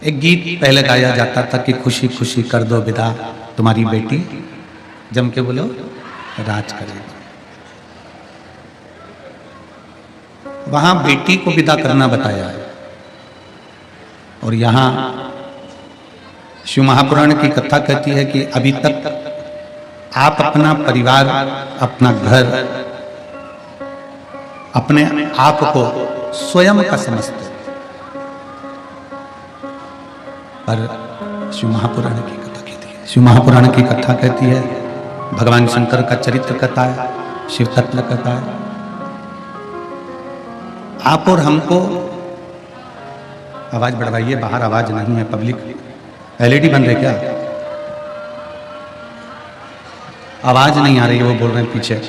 एक गीत पहले गाया जाता था कि खुशी खुशी कर दो विदा तुम्हारी बेटी, जम के बोलो राज करेगी। वहां बेटी को विदा करना बताया है। और यहां शिव महापुराण की कथा कहती है कि अभी तक आप अपना परिवार, अपना घर, अपने आप को स्वयं का समझते, पर शिव महापुराण की कथा कहती है, शिव महापुराण की कथा कहती है, भगवान शंकर का चरित्र कथा है, शिव तत्व कथा है। आप और हमको, आवाज बढ़वाइए, बाहर आवाज नहीं है, पब्लिक एलईडी बंद है क्या? आवाज नहीं आ रही है, वो बोल रहे हैं पीछे,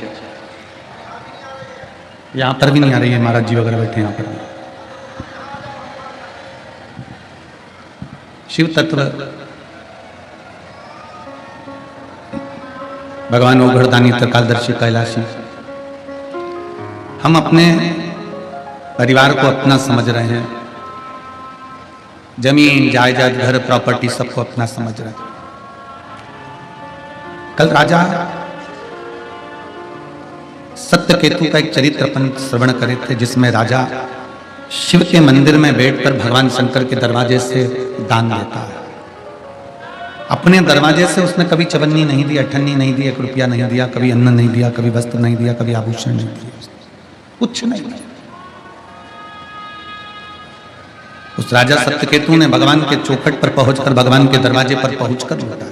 यहां पर भी नहीं आ रही है, महाराज जी वगैरह बैठे यहां पर। शिव तत्व भगवान ओघड़दानी त्रिकालदर्शी कैलाशी, हम अपने परिवार को अपना समझ रहे हैं, जमीन जायदाद घर प्रॉपर्टी सबको अपना समझ रहे हैं। कल राजा सत्यकेतु का एक चरित्र अपन श्रवण करे थे, जिसमें राजा शिव के मंदिर में बैठकर भगवान शंकर के दरवाजे से दान देता है। अपने दरवाजे से उसने कभी चवन्नी नहीं दी, अठन्नी नहीं दी, 1 रुपया नहीं दिया, कभी अन्न नहीं दिया, कभी वस्त्र नहीं दिया, कभी आभूषण नहीं दिया, कुछ नहीं दिया। उस राजा सत्यकेतु ने भगवान के चौखट पर पहुंचकर, भगवान के दरवाजे पर पहुंचकर लौटा।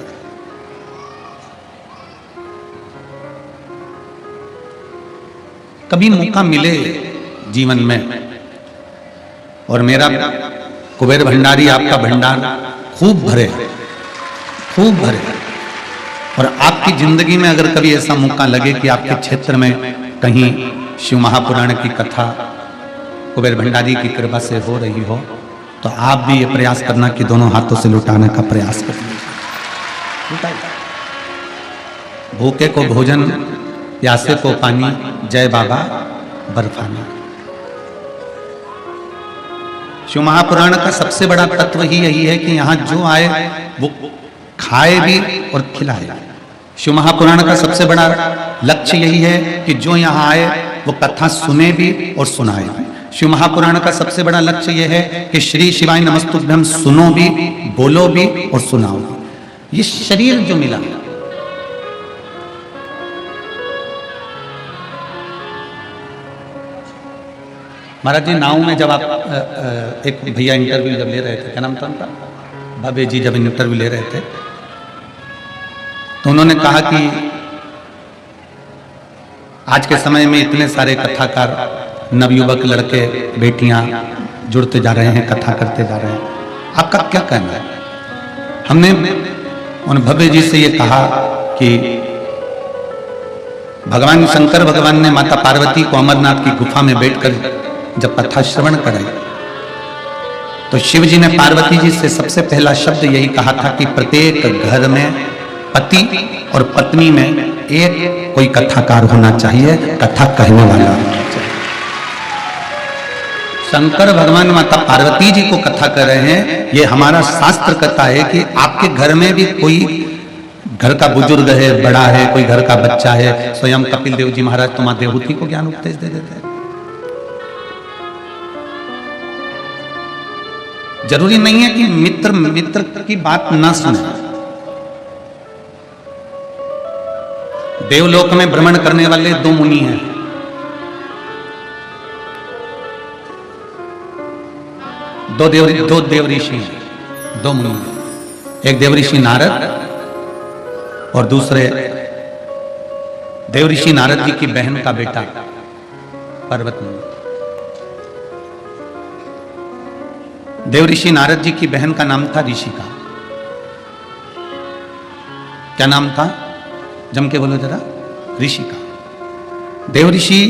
कभी मौका मिले जीवन में, और मेरा कुबेर भंडारी आपका भंडार खूब भरे, खूब भरे, और आपकी जिंदगी में अगर कभी ऐसा मौका लगे कि आपके क्षेत्र में कहीं शिव महापुराण की कथा कुबेर भंडारी की कृपा से हो रही हो, तो आप भी ये प्रयास करना कि दोनों हाथों से लुटाने का प्रयास करें। भूखे को भोजन, प्यासे को पानी, जय बाबा बर्फानी। शिव महापुराण का सबसे बड़ा तत्व ही यही है कि यहाँ जो आए वो खाए भी और खिलाए। शिव महापुराण का सबसे बड़ा लक्ष्य यही है कि जो यहाँ आए वो कथा सुने भी और सुनाए भी। शिव महापुराण का सबसे बड़ा लक्ष्य यह है कि श्री शिवाय नमस्तुभ्यम सुनो भी, बोलो भी और सुनाओ भी। ये शरीर जो मिला, महाराज जी नाव में जब आप एक भैया इंटरव्यू जब ले रहे थे, क्या नाम था उनका, बाबे जी, जब इंटरव्यू ले रहे थे तो उन्होंने कहा कि आज के समय में इतने सारे कथाकार, नवयुवक लड़के बेटियां जुड़ते जा रहे हैं, कथा करते जा रहे हैं, आपका क्या कहना है? हमने उन भव्य जी से ये कहा कि भगवान शंकर भगवान ने माता पार्वती को अमरनाथ की गुफा में बैठकर जब कथा श्रवण कराई, तो शिव जी ने पार्वती जी से सबसे पहला शब्द यही कहा था कि प्रत्येक घर में पति और पत्नी में एक कोई कथाकार होना चाहिए, कथा कहने वाला होना चाहिए। शंकर भगवान माता पार्वती जी को कथा कर रहे हैं, ये हमारा शास्त्र कहता है कि आपके घर में भी कोई घर का बुजुर्ग है, बड़ा है, कोई घर का बच्चा है। स्वयं कपिल देव जी महाराज तो मां देवहूति को ज्ञान उपदेश दे देते हैं। जरूरी नहीं है कि मित्र की बात ना सुने। देवलोक में भ्रमण करने वाले 2 मुनि हैं, दो देव ऋषि हैं, 2 मुनि हैं। एक देव ऋषि नारद और दूसरे देव ऋषि नारद जी की बहन का बेटा पर्वत मुनि। देव ऋषि नारद जी की बहन का नाम था ऋषिका। क्या नाम था? जम के बोलो जरा, ऋषिका। देव ऋषि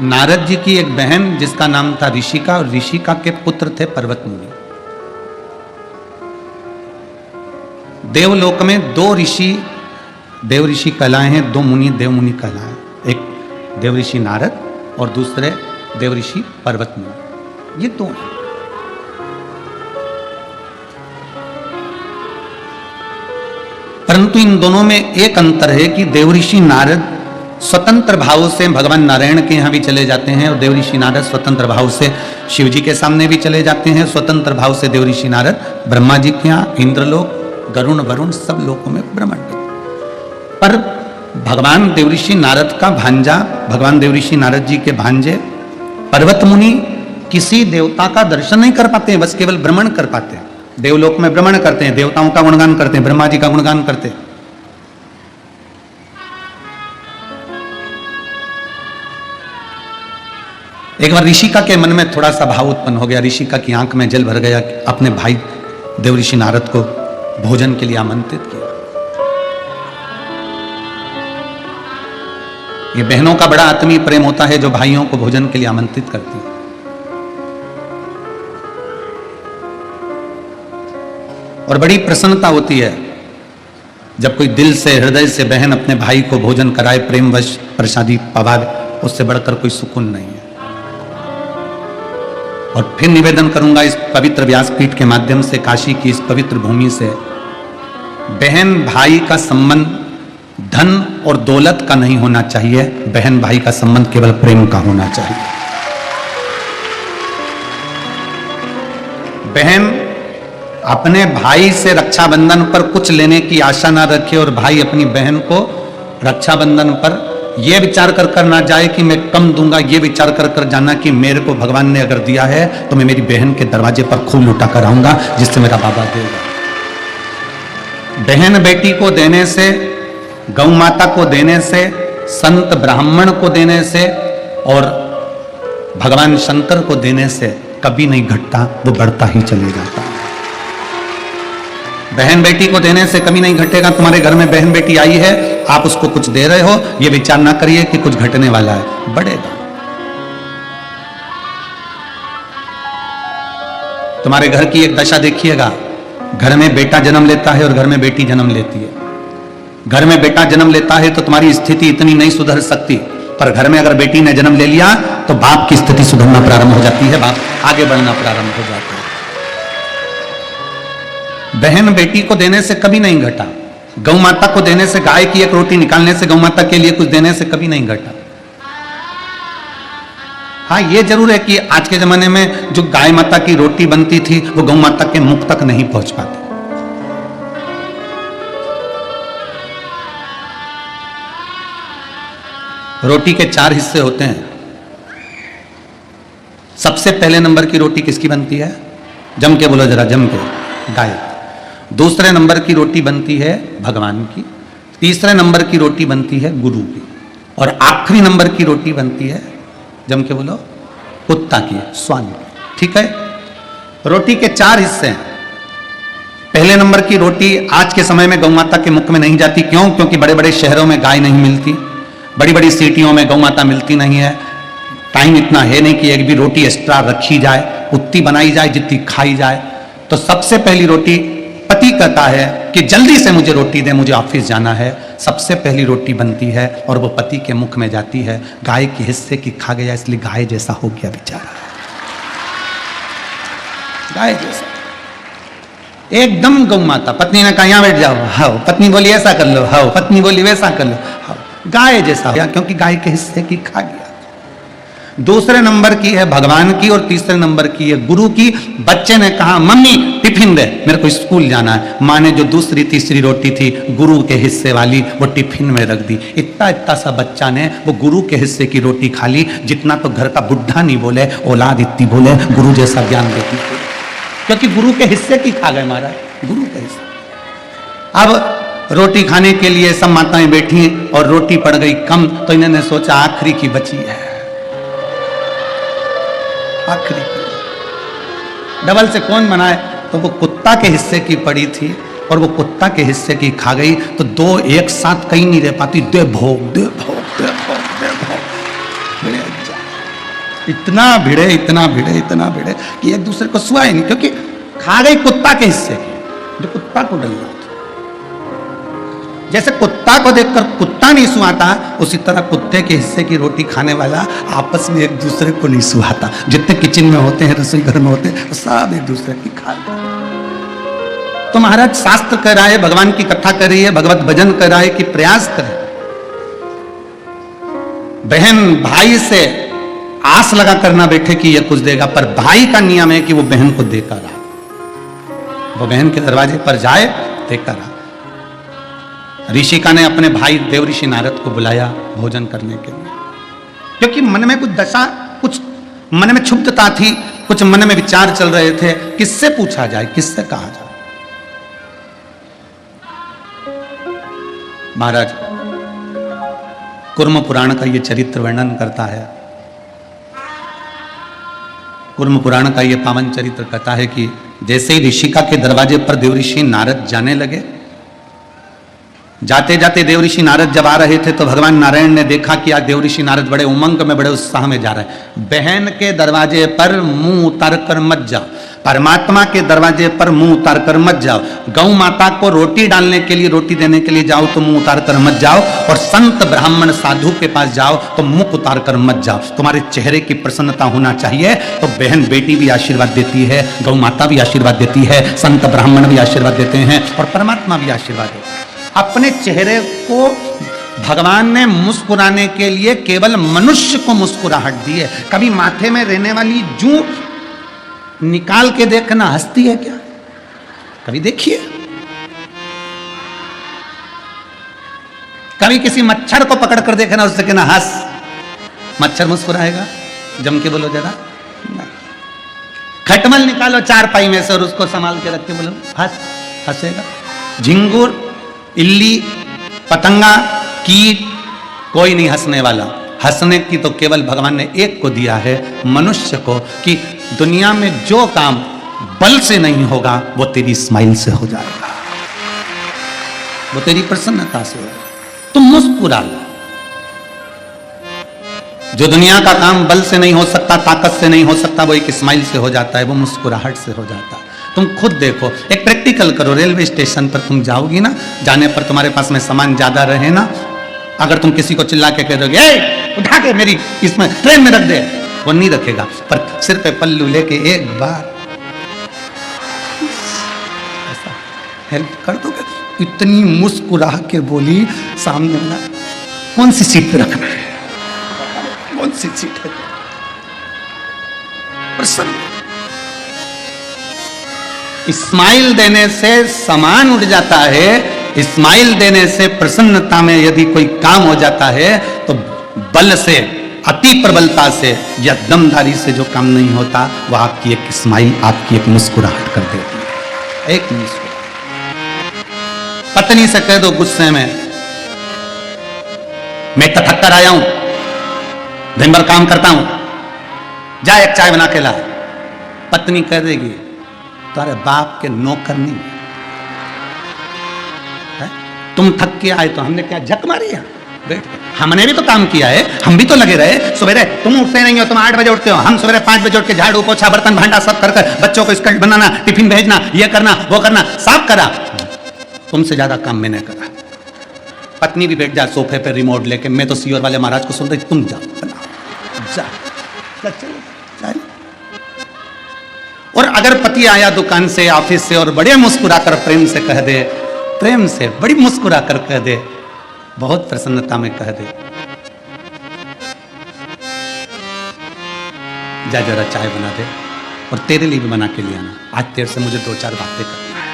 नारद जी की एक बहन जिसका नाम था ऋषिका, और ऋषिका के पुत्र थे पर्वत मुनि। देवलोक में 2 ऋषि देव ऋषि कहलाए हैं, 2 मुनि देव मुनि कहलाए। एक देव ऋषि नारद और दूसरे देव ऋषि पर्वत मुनि, ये 2 हैं। परंतु इन दोनों में एक अंतर है कि देवऋषि नारद स्वतंत्र भाव से भगवान नारायण के यहाँ भी चले जाते हैं और देवऋषि नारद स्वतंत्र भाव से शिव जी के सामने भी चले जाते हैं। स्वतंत्र भाव से देवऋषि नारद ब्रह्मा जी के यहाँ, इंद्रलोक, गरुण, वरुण सब लोकों में भ्रमण करते। पर भगवान देवऋषि नारद का भांजा, भगवान देवऋषि नारद जी के भांजे पर्वत मुनि किसी देवता का दर्शन नहीं कर पाते हैं, बस केवल भ्रमण कर पाते हैं। देवलोक में भ्रमण करते हैं, देवताओं का गुणगान करते हैं, ब्रह्मा जी का गुणगान करते हैं। एक बार ऋषिका के मन में थोड़ा सा भाव उत्पन्न हो गया, ऋषिका की आंख में जल भर गया, अपने भाई देवऋषि नारद को भोजन के लिए आमंत्रित किया। ये बहनों का बड़ा आत्मीय प्रेम होता है जो भाइयों को भोजन के लिए आमंत्रित करती है। और बड़ी प्रसन्नता होती है जब कोई दिल से, हृदय से बहन अपने भाई को भोजन कराए, प्रेमवश प्रसादी पवाए, उससे बढ़कर कोई सुकून नहीं है। और फिर निवेदन करूंगा इस पवित्र व्यासपीठ के माध्यम से, काशी की इस पवित्र भूमि से, बहन भाई का संबंध धन और दौलत का नहीं होना चाहिए, बहन भाई का संबंध केवल प्रेम का होना चाहिए। बहन अपने भाई से रक्षाबंधन पर कुछ लेने की आशा ना रखे और भाई अपनी बहन को रक्षाबंधन पर यह विचार कर ना जाए कि मैं कम दूंगा, यह विचार कर जाना कि मेरे को भगवान ने अगर दिया है तो मैं मेरी बहन के दरवाजे पर खूब लुटा कर आऊंगा जिससे मेरा बाबा देगा। बहन बेटी को देने से, गौ माता को देने से, संत ब्राह्मण को देने से और भगवान शंकर को देने से कभी नहीं घटता, वो बढ़ता ही चले जाता। बहन बेटी को देने से कभी नहीं घटेगा। तुम्हारे घर में बहन बेटी आई है, आप उसको कुछ दे रहे हो, ये विचार ना करिए कि कुछ घटने वाला है, बढ़ेगा। तुम्हारे घर की एक दशा देखिएगा, घर में बेटा जन्म लेता है और घर में बेटी जन्म लेती है। घर में बेटा जन्म लेता है तो तुम्हारी स्थिति इतनी नहीं सुधर सकती, पर घर में अगर बेटी ने जन्म ले लिया तो बाप की स्थिति सुधरना प्रारंभ हो जाती है, बाप आगे बढ़ना प्रारंभ हो जाता है। बहन बेटी को देने से कभी नहीं घटा, गौ माता को देने से, गाय की एक रोटी निकालने से, गौ माता के लिए कुछ देने से कभी नहीं घटा। हाँ, ये जरूर है कि आज के जमाने में जो गाय माता की रोटी बनती थी वो गौ माता के मुख तक नहीं पहुंच पाती। रोटी के 4 हिस्से होते हैं। सबसे पहले नंबर की रोटी किसकी बनती है? जम के बोलो जरा, जम के, गाय। दूसरे नंबर की रोटी बनती है भगवान की। तीसरे नंबर की रोटी बनती है गुरु की। और आखिरी नंबर की रोटी बनती है, जम के बोलो, कुत्ता की, स्वान की। ठीक है, रोटी के 4 हिस्से हैं। पहले नंबर की रोटी आज के समय में गौ माता के मुख में नहीं जाती। क्यों? क्योंकि बड़े बड़े शहरों में गाय नहीं मिलती, बड़ी बड़ी सिटियों में गौ माता मिलती नहीं है। टाइम इतना है नहीं कि एक भी रोटी एक्स्ट्रा रखी जाए, उतनी बनाई जाए जितनी खाई जाए। तो सबसे पहली रोटी पति कहता है कि जल्दी से मुझे रोटी दे, मुझे ऑफिस जाना है। सबसे पहली रोटी बनती है और वो पति के मुख में जाती है। गाय के हिस्से की खा गया, इसलिए गाय जैसा हो गया बेचारा, गाय जैसा एकदम। गौ माता, पत्नी ने कहा यहाँ बैठ जाओ, हाओ। पत्नी बोली ऐसा कर लो, हाओ। पत्नी बोली वैसा कर लो, हाओ। गाय जैसा हो गया क्योंकि गाय के हिस्से की खा गया। दूसरे नंबर की है भगवान की और तीसरे नंबर की है गुरु की। बच्चे ने कहा मम्मी टिफिन दे, मेरे को स्कूल जाना है। माँ ने जो दूसरी तीसरी रोटी थी गुरु के हिस्से वाली, वो टिफिन में रख दी। इतना इतना सा बच्चा ने वो गुरु के हिस्से की रोटी खा ली, जितना तो घर का बुढ़ा नहीं बोले, औलाद इतनी बोले, गुरु जैसा ज्ञान देती, क्योंकि गुरु के हिस्से की खा गए महाराज, गुरु के हिस्से। अब रोटी खाने के लिए सब माताएं बैठी और रोटी पड़ गई कम, तो इन्होंने सोचा आखिरी की बची है, आखिरी डबल से कौन बनाए। तो वो कुत्ता के हिस्से की पड़ी थी और वो कुत्ता के हिस्से की खा गई। तो दो एक साथ कहीं नहीं रह पाती, दे भोग दे भोग दे भोग दे भोग, इतना भिड़े इतना भिड़े इतना भिड़े कि एक दूसरे को सुहा ही नहीं, क्योंकि खा गई कुत्ता के हिस्से की, जो कुत्ता को डलना था। जैसे कुत्ता को देखकर कुत्ता नहीं सुहाता, उसी तरह कुत्ते के हिस्से की रोटी खाने वाला आपस में एक दूसरे को नहीं सुहाता। जितने किचन में होते हैं, रसोई घर में होते हैं, सब एक दूसरे की खा। तो महाराज शास्त्र कह रहा है, भगवान की कथा कर रही है, भगवत भजन कर रहा है कि प्रयास करे। बहन भाई से आस लगा करना बैठे कि ये कुछ देगा, पर भाई का नियम है कि वो बहन को देकर आए, वो बहन के दरवाजे पर जाए देकर आए। ऋषिका ने अपने भाई देव ऋषि नारद को बुलाया भोजन करने के लिए, क्योंकि मन में कुछ दशा, कुछ मन में क्षुब्धता थी, कुछ मन में विचार चल रहे थे, किससे पूछा जाए, किससे कहा जाए। महाराज कुर्म पुराण का ये चरित्र वर्णन करता है, कुर्म पुराण का ये पावन चरित्र कहता है कि जैसे ही ऋषिका के दरवाजे पर देव ऋषि नारद जाने लगे, जाते जाते देव ऋषि नारद जब आ रहे थे तो भगवान नारायण ने देखा कि आज देव ऋषि नारद बड़े उमंग में, बड़े उत्साह में जा रहे हैं। बहन के दरवाजे पर मुंह उतार कर मत जाओ, परमात्मा के दरवाजे पर मुंह उतार कर मत जाओ, गौ माता को रोटी डालने के लिए, रोटी देने के लिए जाओ तो मुंह उतार कर मत जाओ, और संत ब्राह्मण साधु के पास जाओ तो मुख उतार कर मत जाओ। तुम्हारे चेहरे की प्रसन्नता होना चाहिए। तो बहन बेटी भी आशीर्वाद देती है, गौ माता भी आशीर्वाद देती है, संत ब्राह्मण भी आशीर्वाद देते हैं, और परमात्मा भी आशीर्वाद देता है। अपने चेहरे को भगवान ने मुस्कुराने के लिए केवल मनुष्य को मुस्कुराहट दी है। कभी माथे में रहने वाली जूं निकाल के देखना हंसती है क्या? कभी देखिए। कभी किसी मच्छर को पकड़ कर देखना, उससे कहना हंस, मच्छर मुस्कुराएगा? जम के बोलो जरा। खटमल निकालो चारपाई में से और उसको संभाल के रख के बोलो हंस, हंसेगा? झिंगुर, इल्ली, पतंगा, कीट, कोई नहीं हंसने वाला। हंसने की तो केवल भगवान ने एक को दिया है, मनुष्य को, कि दुनिया में जो काम बल से नहीं होगा वो तेरी स्माइल से हो जाएगा, वो तेरी प्रसन्नता से होगा। तुम मुस्कुरा लो। जो दुनिया का काम बल से नहीं हो सकता, ताकत से नहीं हो सकता, वो एक स्माइल से हो जाता है, वो मुस्कुराहट से हो जाता है। तुम खुद देखो, एक प्रैक्टिकल करो। रेलवे स्टेशन पर तुम जाओगी ना, जाने पर तुम्हारे पास में सामान ज्यादा रहे ना, अगर तुम किसी को चिल्ला के कह दोगे उठा के मेरी इसमें ट्रेन में रख दे, वो नहीं रखेगा, पर सिर पे पल्लू लेके एक बार ऐसा हेल्प कर दोगे। इतनी मुस्कुरा के बोली सामने वाला, कौन सी सीट पे रखना है, कौन सी सीट है, प्रसन्न। स्माइल देने से सामान उठ जाता है, स्माइल देने से प्रसन्नता में यदि कोई काम हो जाता है, तो बल से, अति प्रबलता से या दमधारी से जो काम नहीं होता, वह आपकी एक स्माइल, आपकी एक मुस्कुराहट कर देती है। एक मुस्कुराहट। पत्नी से कह दो गुस्से में, मैं तो थक कर आया हूं, दिन भर काम करता हूं, जा एक चाय बना के ला। पत्नी कह देगी तुम्हारे बाप के नौकर नहीं है? तुम थक के आए तो हमने क्या झक मारी है? बैठ के हमने भी तो काम किया है, हम भी तो लगे रहे। सवेरे तुम उठते नहीं हो, तुम 8 बजे उठते हो, हम सवेरे 5 बजे उठ के झाड़ू पोछा बर्तन भांडा सब कर कर बच्चों को स्कूल बनाना, टिफिन भेजना, ये करना वो करना, सब करा। तुमसे ज्यादा काम मैंने करा। पत्नी भी बैठ जाए सोफे पे रिमोट लेके, मैं तो सीओर वाले महाराज को सुन रही, तुम जाओ बनाओ, जा। और अगर पति आया दुकान से, ऑफिस से, और बड़े मुस्कुरा कर प्रेम से कह दे, प्रेम से बड़ी मुस्कुरा कर कह दे, बहुत प्रसन्नता में कह दे, जा जरा चाय बना दे और तेरे लिए भी बना के ले आना, आज तेरे से मुझे 2-4 बातें करना है।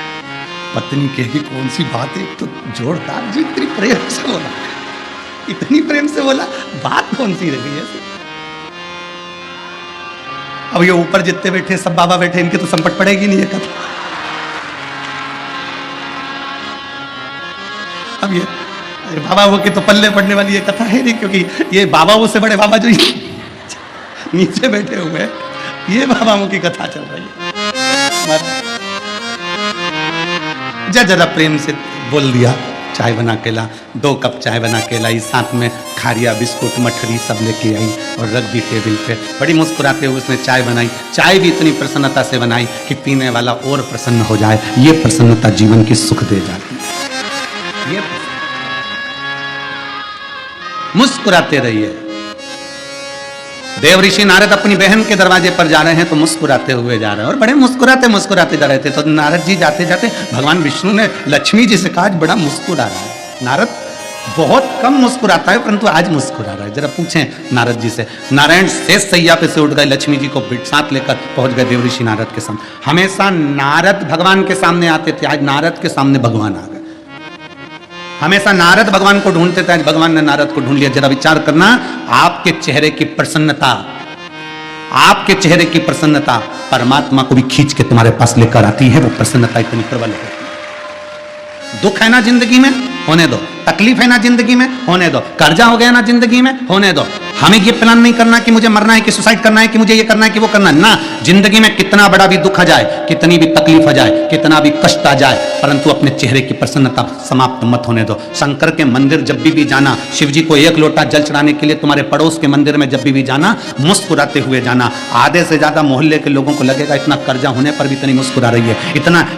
पत्नी कहेगी कौन सी बात है, तो जोरदार जी इतनी प्रेम से बोला, इतनी प्रेम से बोला, बात कौन सी रही है? अब ये ऊपर जितने बैठे सब बाबा बैठे, इनके तो संकट पड़ेगी नहीं ये कथा। अब ये बाबा वो के तो पल्ले पड़ने वाली ये कथा है नहीं, क्योंकि ये बाबा वो से बड़े बाबा जो नीचे बैठे हुए हैं, ये बाबा वो की कथा चल रही है। जरा प्रेम से बोल दिया, चाय बना के ला, 2 कप चाय बना के लाई, साथ में खारिया बिस्कुट मठरी सब लेके आई और रख दी टेबल पे। बड़ी मुस्कुराते हुए उसने चाय बनाई, चाय भी इतनी प्रसन्नता से बनाई कि पीने वाला और प्रसन्न हो जाए। ये प्रसन्नता जीवन की सुख दे जाती है। ये मुस्कुराते रहिए। देव ऋषि नारद अपनी बहन के दरवाजे पर जा रहे हैं तो मुस्कुराते हुए जा रहे हैं और बड़े मुस्कुराते मुस्कुराते जा रहे थे। तो नारद जी जाते जाते भगवान विष्णु ने लक्ष्मी जी से कहा आज बड़ा मुस्कुरा रहा है। नारद बहुत कम मुस्कुराता है परंतु आज मुस्कुरा रहा है, जरा पूछें नारद जी से। नारायण शेष सैया पे से उठ गए, लक्ष्मी जी को साथ लेकर पहुंच गए देव ऋषि नारद के सामने। हमेशा नारद भगवान के सामने आते थे, आज नारद के सामने भगवान आ गए। हमेशा नारद भगवान को ढूंढते थे, आज भगवान ने नारद को ढूंढ लिया। जरा विचार करना, आपके चेहरे की प्रसन्नता, आपके चेहरे की प्रसन्नता परमात्मा को भी खींच के तुम्हारे पास लेकर आती है। वो प्रसन्नता इतनी प्रबल है। दुख है ना जिंदगी में, होने दो। तकलीफ है ना जिंदगी में, होने दो। कर्जा हो गया ना जिंदगी में, होने दो। हमें ये प्लान नहीं करना कि मुझे मरना है, कि सुसाइड करना है, कि मुझे ये करना है, कि वो करना है ना। जिंदगी में कितना बड़ा भी दुख आ जाए, कितनी भी तकलीफ आ जाए, कितना भी कष्ट आ जाए, परंतु अपने चेहरे की प्रसन्नता समाप्त मत होने दो। शंकर के मंदिर जब भी जाना, शिव जी को एक लोटा जल चढ़ाने के लिए तुम्हारे पड़ोस के मंदिर में जब भी जाना, मुस्कुराते हुए जाना। आधे से ज्यादा मोहल्ले के लोगों को लगेगा इतना कर्जा होने पर भी इतनी मुस्कुरा रही है,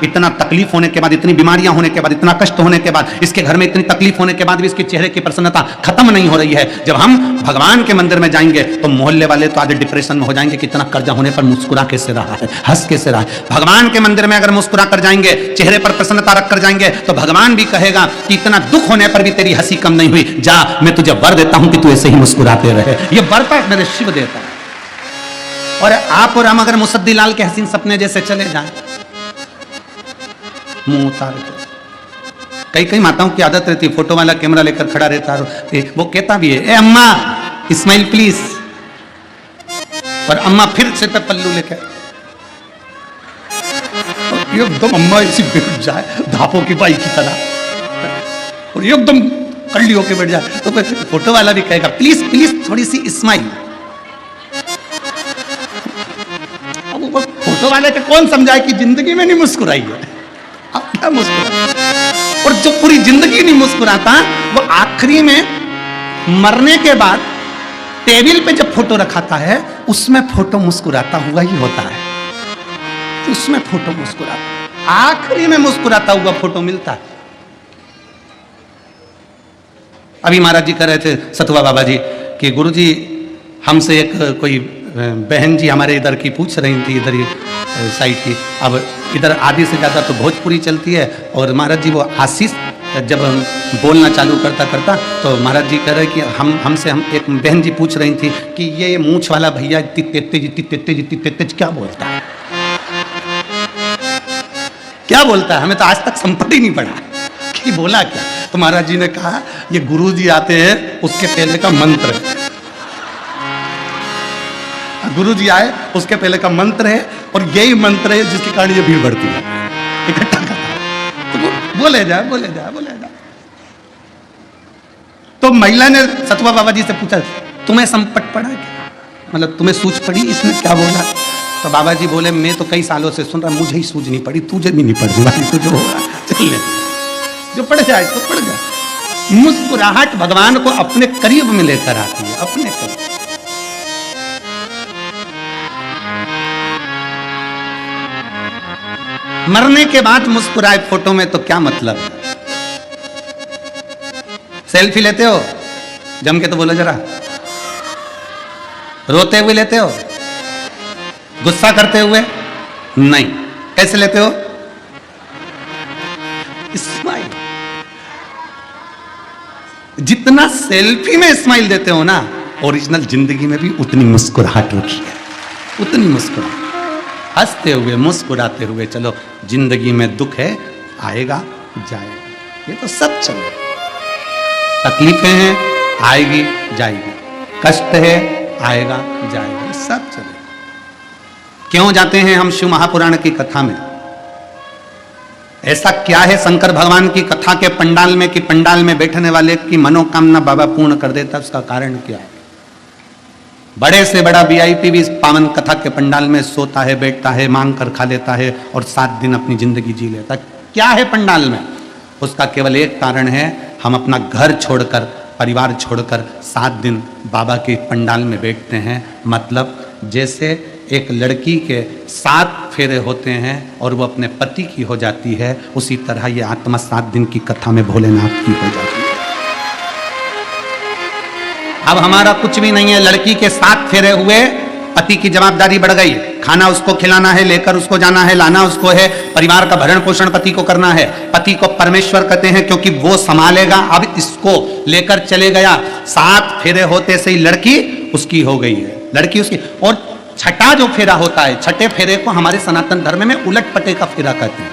इतना तकलीफ होने के बाद, इतनी बीमारियां होने के बाद, इतना कष्ट होने के बाद, इसके घर में इतनी तकलीफ होने के बाद भी इसके चेहरे की प्रसन्नता खत्म नहीं हो रही है। जब हम भगवान के मंदिर में जाएंगे तो मोहल्ले वाले तो आधे डिप्रेशन में हो जाएंगे कि इतना कर्जा होने पर मुस्कुरा कैसे रहा है, हंस कैसे रहा है। भगवान के मंदिर में अगर मुस्कुरा कर जाएंगे, चेहरे पर प्रसन्नता रख कर जाएंगे, तो भगवान भी कहेगा कि इतना दुख होने पर भी तेरी हंसी कम नहीं हुई, जा मैं तुझे वर देता हूं कि तू ऐसे ही मुस्कुराते रहे। ये वर पर मेरे शिव देता है। और आप और हम अगर मुसद्दी लाल के हसीन सपने जैसे चले जाएं, मुंह उतार के, कई कई माताओं की आदत रहती है फोटो वाला कैमरा लेकर खड़ा रहता है, वो कहता भी है ए अम्मा स्माइल प्लीज, और अम्मा फिर सिर पे पल्लू लेकर एकदम अम्मा ऐसी बैठ जाए धापों की बाई की तरह और एकदम कल्ली होके बैठ जाए, तो फोटो वाला भी कहेगा प्लीज प्लीज थोड़ी सी स्माइल। अब वो फोटो वाले को कौन समझाए कि जिंदगी में नहीं मुस्कुराई है, अब क्या मुस्कुरा। और जो पूरी जिंदगी नहीं मुस्कुराता, वो आखिरी में मरने के बाद टेबल पे जब फोटो रखाता है उसमें फोटो मुस्कुराता हुआ ही होता है, उसमें फोटो मुस्कुराता, आखिरी में मुस्कुराता हुआ फोटो मिलता है। अभी महाराज जी कह रहे थे सतवा बाबा जी कि गुरुजी हमसे एक कोई बहन जी हमारे इधर की पूछ रही थी, इधर ही साइड की, अब इधर आधी से ज़्यादा तो भोजपुरी चलती है, और महाराज जी वो आशीष जब बोलना चालू करता तो महाराज जी कह रहे कि हमसे एक बहन जी पूछ रही थी कि ये मूंछ वाला भैया इतनी तेज क्या बोलता है, क्या बोलता है, हमें तो आज तक संपत्ति नहीं पड़ा कि बोला क्या। तो महाराज जी ने कहा ये गुरु जी आते हैं उसके पहले का मंत्र, गुरु जी आए उसके पहले का मंत्र है, और यही मंत्र है जिसके कारण ये भीड़ बढ़ती है इकट्ठा करता है। तो बोले जा। तो महिला ने सतवा बाबा जी से पूछा तुम्हें संपट पड़ा क्या, मतलब तुम्हें सूझ पड़ी इसने क्या बोला। तो बाबा जी बोले मैं तो कई सालों से सुन रहा, मुझे ही सूझ नहीं पड़ी, तुझे भी नहीं पड़ी भाई, तुझे होगा चल ले, जो पड़ जाए तो पड़ जाए। मुस्कुराहट भगवान को अपने करीब में लेकर आती है, अपने करीब। मरने के बाद मुस्कुराए फोटो में तो क्या मतलब है। सेल्फी लेते हो जम के तो बोलो जरा, रोते हुए लेते हो, गुस्सा करते हुए नहीं, कैसे लेते हो, स्माइल। जितना सेल्फी में स्माइल देते हो ना, ओरिजिनल जिंदगी में भी उतनी मुस्कुराहट रखी है, उतनी मुस्कुराहट, हंसते हुए मुस्कुराते हुए चलो। जिंदगी में दुख है, आएगा जाएगा, ये तो सब चलेगा। तकलीफें हैं, आएगी जाएगी, कष्ट है, आएगा जाएगा, सब चलेगा। क्यों जाते हैं हम शिव महापुराण की कथा में, ऐसा क्या है शंकर भगवान की कथा के पंडाल में कि पंडाल में बैठने वाले की मनोकामना बाबा पूर्ण कर देता, उसका कारण क्या है। बड़े से बड़ा वीआईपी भी इस पावन कथा के पंडाल में सोता है, बैठता है, मांग कर खा लेता है और 7 दिन अपनी जिंदगी जी लेता है। क्या है पंडाल में, उसका केवल एक कारण है, हम अपना घर छोड़कर, परिवार छोड़कर 7 दिन बाबा के पंडाल में बैठते हैं। मतलब जैसे एक लड़की के 7 फेरे होते हैं और वो अपने पति की हो जाती है, उसी तरह ये आत्मा 7 दिन की कथा में भोलेनाथ की हो जाती है। अब हमारा कुछ भी नहीं है। लड़की के 7 फेरे हुए, पति की जवाबदारी बढ़ गई, खाना उसको खिलाना है, लेकर उसको जाना है, लाना उसको है, परिवार का भरण पोषण पति को करना है। पति को परमेश्वर कहते हैं क्योंकि वो संभालेगा। अब इसको लेकर चले गया, 7 फेरे होते से ही लड़की उसकी हो गई है, लड़की उसकी। और छठा जो फेरा होता है, छठे फेरे को हमारे सनातन धर्म में उलट पटे का फेरा कहते हैं।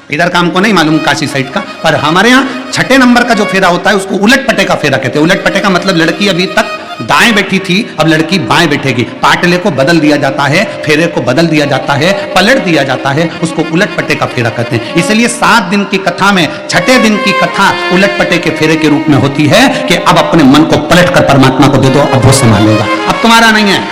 इधर का हमको नहीं मालूम काशी साइड का, पर हमारे यहाँ छठे नंबर का जो फेरा होता है उसको उलट पटे का फेरा कहते हैं। उलट पटे का मतलब लड़की अभी तक दाएं बैठी थी, अब लड़की बाएं बैठेगी। पाटले को बदल दिया जाता है, फेरे को बदल दिया जाता है, पलट दिया जाता है, उसको उलट पटे का फेरा कहते हैं। इसलिए 7 दिन की कथा में छठे दिन की कथा उलट पटे के फेरे के रूप में होती है कि अब अपने मन को पलट कर परमात्मा को दे दो, अब वो संभालेगा। अब तुम्हारा नहीं है,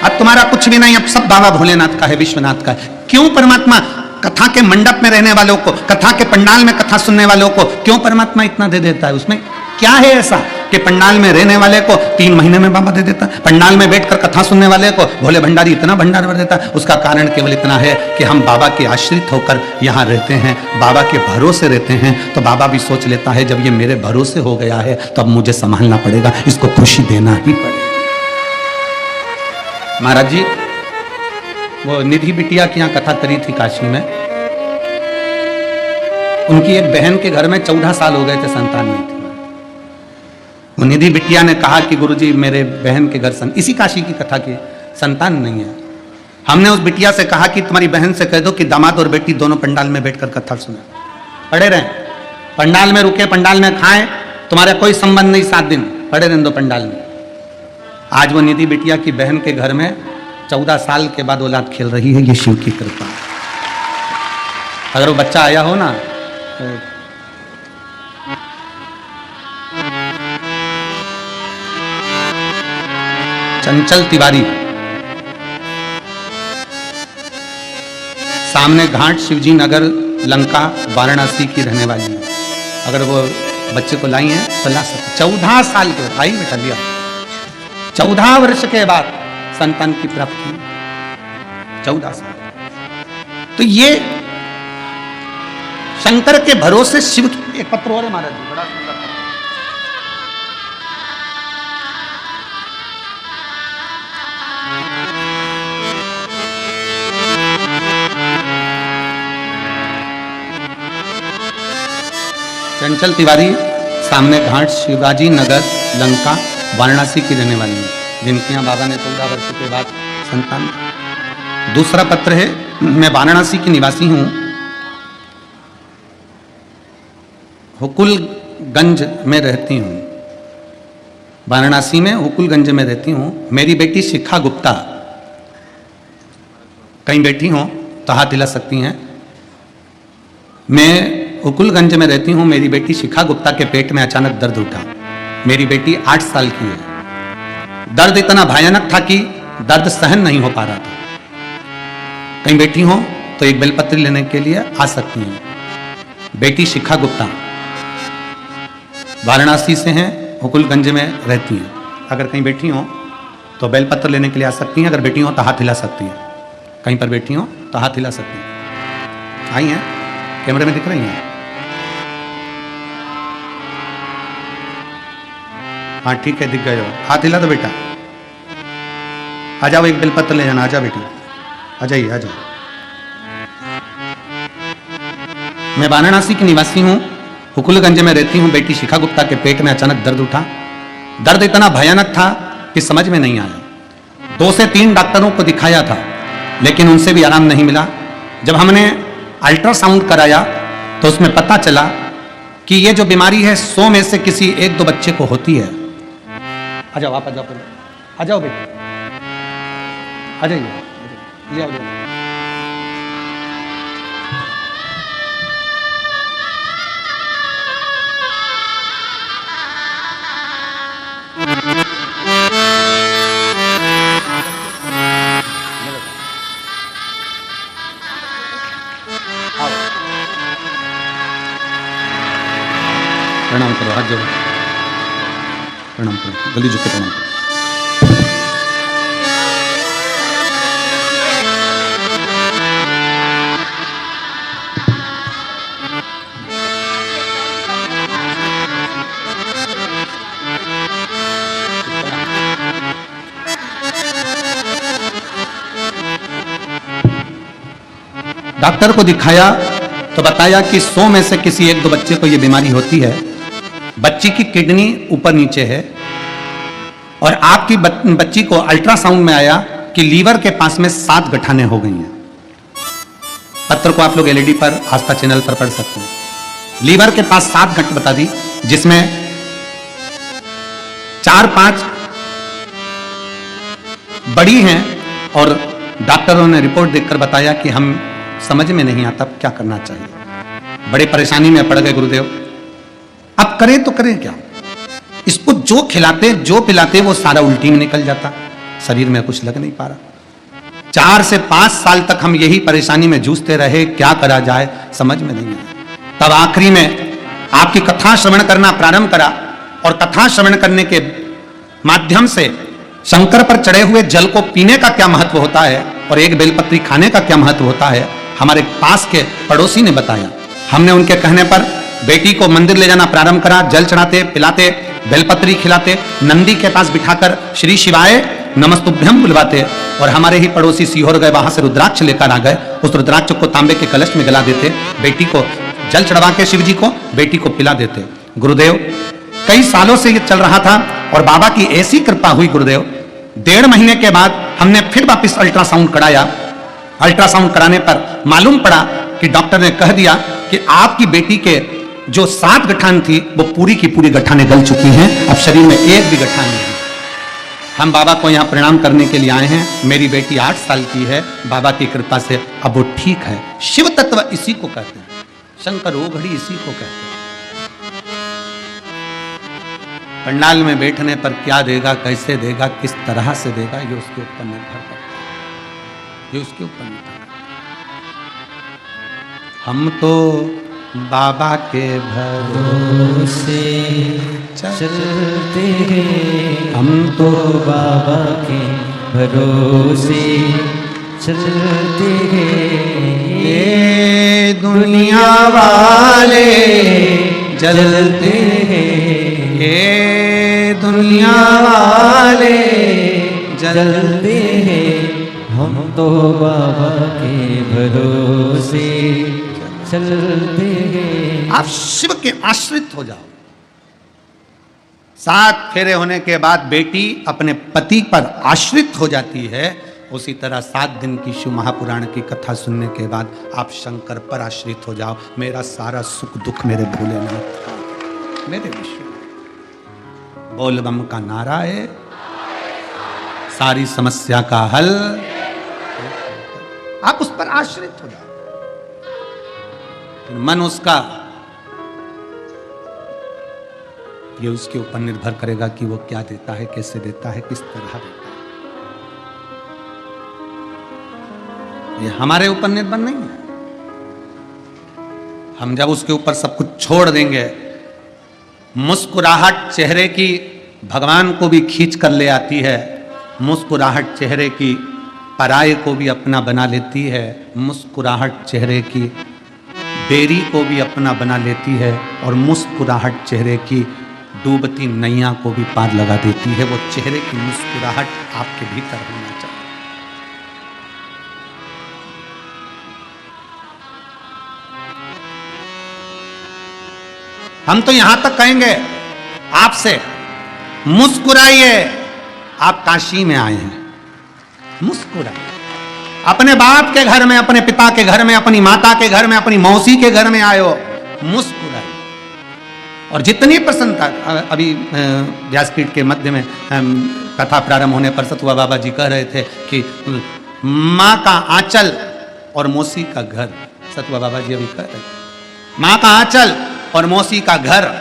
अब तुम्हारा कुछ भी नहीं, अब सब बाबा भोलेनाथ का है, विश्वनाथ का है। क्यों परमात्मा कथा के मंडप में रहने वालों को, कथा के पंडाल में कथा सुनने वालों को क्यों परमात्मा इतना दे देता है? उसमें क्या है ऐसा कि पंडाल में रहने वाले को 3 महीने में बाबा दे देता है, पंडाल में बैठकर कथा सुनने वाले को भोले भंडारी इतना भंडार भर देता है? उसका कारण केवल इतना है कि हम बाबा के आश्रित होकर यहाँ रहते हैं, बाबा के भरोसे रहते हैं। तो बाबा भी सोच लेता है जब ये मेरे भरोसे हो गया है तो अब मुझे संभालना पड़ेगा, इसको खुशी देना ही पड़ेगा। महाराज जी वो निधि बिटिया की यहाँ कथा करी थी काशी में। उनकी एक बहन के घर में 14 साल हो गए थे, संतान नहीं थी। वो निधि बिटिया ने कहा कि गुरुजी मेरे बहन के घर इसी काशी की कथा की संतान नहीं है। हमने उस बिटिया से कहा कि तुम्हारी बहन से कह दो कि दामाद और बेटी दोनों पंडाल में बैठकर कथा सुने, पड़े रहें, पंडाल में रुके, पंडाल में खाएं, तुम्हारा कोई संबंध नहीं, 7 दिन पड़े रहने दो पंडाल में। आज वो निधि बिटिया की बहन के घर में 14 साल के बाद औलाद खेल रही है। ये शिव की कृपा। अगर वो बच्चा आया हो ना तो चंचल तिवारी, सामने घाट शिवजी नगर लंका वाराणसी की रहने वाली है। अगर वो बच्चे को लाई है तो ला सकते। 14 साल के आई बेटा लिया, 14 वर्ष के बाद संतान की प्राप्ति, 14 साल। तो ये शंकर के भरोसे शिव की। एक पत्र और है महाराज जी, बड़ा सुंदर पत्र। चंचल तिवारी, सामने घाट शिवाजी नगर लंका वाराणसी की रहने वाली है, जिनके यहाँ बाबा ने 14 वर्ष के बाद संतान। दूसरा पत्र है, मैं वाराणसी की निवासी हूँ, हुकुलगंज में रहती हूँ। वाराणसी में हुकुलगंज में रहती हूँ। मेरी बेटी शिखा गुप्ता, कहीं बैठी हो तो हाथ हिला सकती हैं। मैं हुकुलगंज में रहती हूँ। मेरी बेटी शिखा गुप्ता के पेट में अचानक दर्द उठा। मेरी बेटी 8 साल की है। दर्द इतना भयानक था कि दर्द सहन नहीं हो पा रहा था। कहीं बैठी हो तो एक बेलपत्री लेने के लिए आ सकती हैं। बेटी शिखा गुप्ता वाराणसी से हैं, हुकुलगंज में रहती हैं। अगर कहीं बैठी हो तो बेलपत्र लेने के लिए आ सकती हैं। अगर बैठी हो तो हाथ हिला सकती हैं। कहीं पर बैठी हो तो हाथ हिला सकती हैं। आई हैं, कैमरे में दिख रही हैं? हाँ ठीक है, दिख गए हो। हाथ हिला दो बेटा। आ जाओ, एक बेलपत्र ले जाना। आ जाओ बेटी, आ जाइए, आ जाओ। मैं वाराणसी की निवासी हूँ, हुकुलगंज में रहती हूँ। बेटी शिखा गुप्ता के पेट में अचानक दर्द उठा। दर्द इतना भयानक था कि समझ में नहीं आया। 2 से 3 डॉक्टरों को दिखाया था, लेकिन उनसे भी आराम नहीं मिला। जब हमने अल्ट्रासाउंड कराया तो उसमें पता चला कि ये जो बीमारी है 100 में से किसी 1-2 बच्चे को होती है। आ जाओ, आप आ जाओ, आ जाओ बेटा, आ जाइए, ले आओ। प्रणाम करो, हाथ जोड़ो, प्रणाम करो, जल्दी झुक के प्रणाम करो। डॉक्टर को दिखाया तो बताया कि 100 में से किसी 1-2 बच्चे को ये बीमारी होती है। बच्ची की किडनी ऊपर नीचे है और आपकी बच्ची को अल्ट्रासाउंड में आया कि लीवर के पास में 7 गठाने हो गई हैं। पत्र को आप लोग एलईडी पर आस्था चैनल पर पढ़ सकते हैं। लीवर के पास 7 गठ बता दी, जिसमें 4-5 बड़ी हैं और डॉक्टरों ने रिपोर्ट देखकर बताया कि हम समझ में नहीं आता क्या करना चाहिए। बड़े परेशानी में पड़ गए गुरुदेव, अब करें तो करें क्या। इसको जो खिलाते जो पिलाते वो सारा उल्टी में निकल जाता, शरीर में कुछ लग नहीं पा रहा। 4 से 5 साल तक हम यही परेशानी में जूझते रहे, क्या करा जाए समझ में नहीं आया। तब आखिरी में आपकी कथा श्रवण करना प्रारंभ करा और कथा श्रवण करने के माध्यम से शंकर पर चढ़े हुए जल को पीने का क्या महत्व होता है और एक बेलपत्री खाने का क्या महत्व होता है, हमारे पास के पड़ोसी ने बताया। हमने उनके कहने पर बेटी को मंदिर ले जाना प्रारंभ करा, जल चढ़ाते, पिलाते, बेलपत्री खिलाते, नंदी के पास बिठाकर श्री शिवाय नमस्तुभ्यम बुलवाते और हमारे ही पड़ोसी सीहोर गए, वहां से रुद्राक्ष लेकर आ गए। उस रुद्राक्ष को तांबे के कलश में गला देते, बेटी को जल चढ़वा के शिव जी को बेटी को पिला देते। गुरुदेव कई सालों से ये चल रहा था और बाबा की ऐसी कृपा हुई गुरुदेव, 1.5 महीने के बाद हमने फिर वापस अल्ट्रासाउंड कराया। अल्ट्रासाउंड कराने पर मालूम पड़ा कि डॉक्टर ने कह दिया कि आपकी बेटी के जो 7 गठान थी वो पूरी की पूरी गठाने गल चुकी हैं, अब शरीर में एक भी गठान नहीं। हम बाबा को यहाँ प्रणाम करने के लिए आए हैं। मेरी बेटी 8 साल की है, बाबा की कृपा से अब वो ठीक है। शिव तत्व इसी को कहते हैं, शंकर ओघड़ी इसी को कहते हैं। पंडाल में बैठने पर क्या देगा, कैसे देगा, किस तरह से देगा, ये उसके ऊपर निर्भर करता है, ये उसके ऊपर निर्भर करता है। हम तो बाबा के भरोसे चलते हैं, हम तो बाबा के भरोसे चलते हैं। ये दुनिया वाले जलते हैं, ये दुनिया वाले जलते हैं, हम तो बाबा के भरोसे चलते हैं। आप शिव के आश्रित हो जाओ। 7 फेरे होने के बाद बेटी अपने पति पर आश्रित हो जाती है, उसी तरह 7 दिन की शिव महापुराण की कथा सुनने के बाद आप शंकर पर आश्रित हो जाओ। मेरा सारा सुख दुख मेरे भोलेनाथ, मेरे विष्णु। बोलबम का नारा है, सारी समस्या का हल। आप उस पर आश्रित हो जाओ। मन उसका, ये उसके ऊपर निर्भर करेगा कि वो क्या देता है, कैसे देता है, किस तरह देता है। ये हमारे ऊपर निर्भर नहीं है। हम जब उसके ऊपर सब कुछ छोड़ देंगे, मुस्कुराहट चेहरे की भगवान को भी खींच कर ले आती है, मुस्कुराहट चेहरे की पराये को भी अपना बना लेती है, मुस्कुराहट चेहरे की बेरी को भी अपना बना लेती है और मुस्कुराहट चेहरे की डूबती नैया को भी पार लगा देती है। वो चेहरे की मुस्कुराहट आपके भीतर होना चाहिए। हम तो यहां तक कहेंगे आपसे, मुस्कुराइए। आप काशी में आए हैं, मुस्कुराइए। अपने बाप के घर में, अपने पिता के घर में, अपनी माता के घर में, अपनी मौसी के घर में आए हो, मुस्कुराइए। और जितनी प्रसन्नता, अभी व्यासपीठ के मध्य में कथा प्रारंभ होने पर सतुआ बाबा जी कह रहे थे कि माँ का आंचल और मौसी का घर, सतुआ बाबा जी अभी कह रहे थे, माँ का आंचल और मौसी का घर।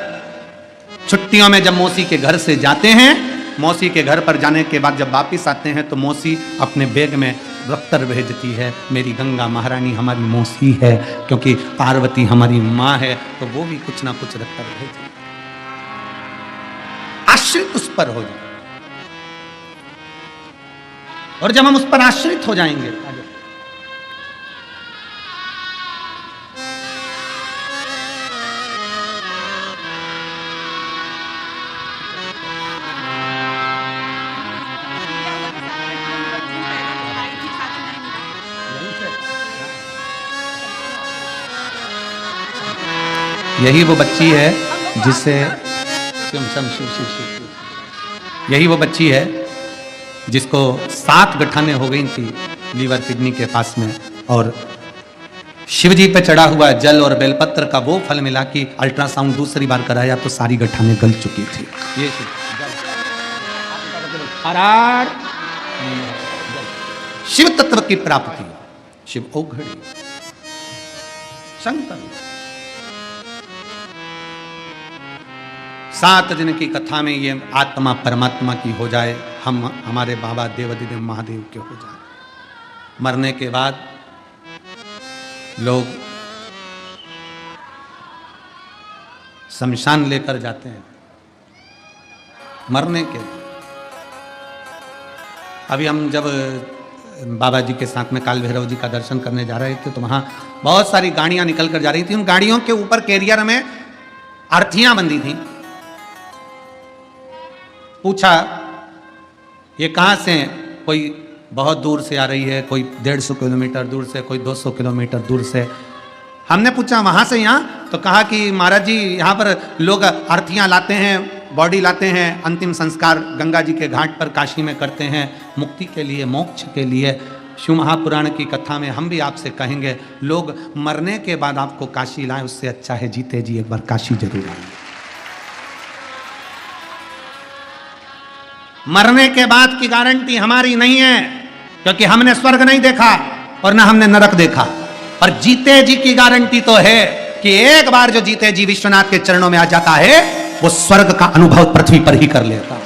छुट्टियों में जब मौसी के घर से जाते हैं, मौसी के घर पर जाने के बाद जब वापिस आते हैं तो मौसी अपने बैग में दफ्तर भेजती है, मेरी गंगा महारानी हमारी मौसी है, क्योंकि पार्वती हमारी माँ है, तो वो भी कुछ ना कुछ रखकर भेजती है। आश्रित उस पर हो जाए। और जब हम उस पर आश्रित हो जाएंगे, यही वो बच्ची है जिससे यही वो बच्ची है जिसको 7 गठाने हो गई थी लीवर किडनी के पास में, और शिव जी पे चढ़ा हुआ जल और बेलपत्र का वो फल मिला कि अल्ट्रासाउंड दूसरी बार कराया तो सारी गठाने गल चुकी थी। ये शिव तत्व की प्राप्ति, शिव औघड़ी शंकर। 7 दिन की कथा में ये आत्मा परमात्मा की हो जाए, हम हमारे बाबा देवाधिदेव महादेव के हो जाए। मरने के बाद लोग शमशान लेकर जाते हैं मरने के। अभी हम जब बाबा जी के साथ में काल भैरव जी का दर्शन करने जा रहे थे तो वहां बहुत सारी गाड़ियां निकल कर जा रही थी। उन गाड़ियों के ऊपर कैरियर में अर्थियां बंधी थी। पूछा ये कहां से? कोई बहुत दूर से आ रही है, कोई 150 किलोमीटर दूर से, कोई 200 किलोमीटर दूर से। हमने पूछा वहां से यहाँ? तो कहा कि महाराज जी यहाँ पर लोग अर्थियां लाते हैं, बॉडी लाते हैं, अंतिम संस्कार गंगा जी के घाट पर काशी में करते हैं मुक्ति के लिए, मोक्ष के लिए। शिव महापुराण की कथा में हम भी आपसे कहेंगे लोग मरने के बाद आपको काशी लाएं, उससे अच्छा है जीते जी एक बार काशी जरूर आए। मरने के बाद की गारंटी हमारी नहीं है, क्योंकि हमने स्वर्ग नहीं देखा और ना हमने नरक देखा। और जीते जी की गारंटी तो है कि एक बार जो जीते जी विश्वनाथ के चरणों में आ जाता है वो स्वर्ग का अनुभव पृथ्वी पर ही कर लेता है।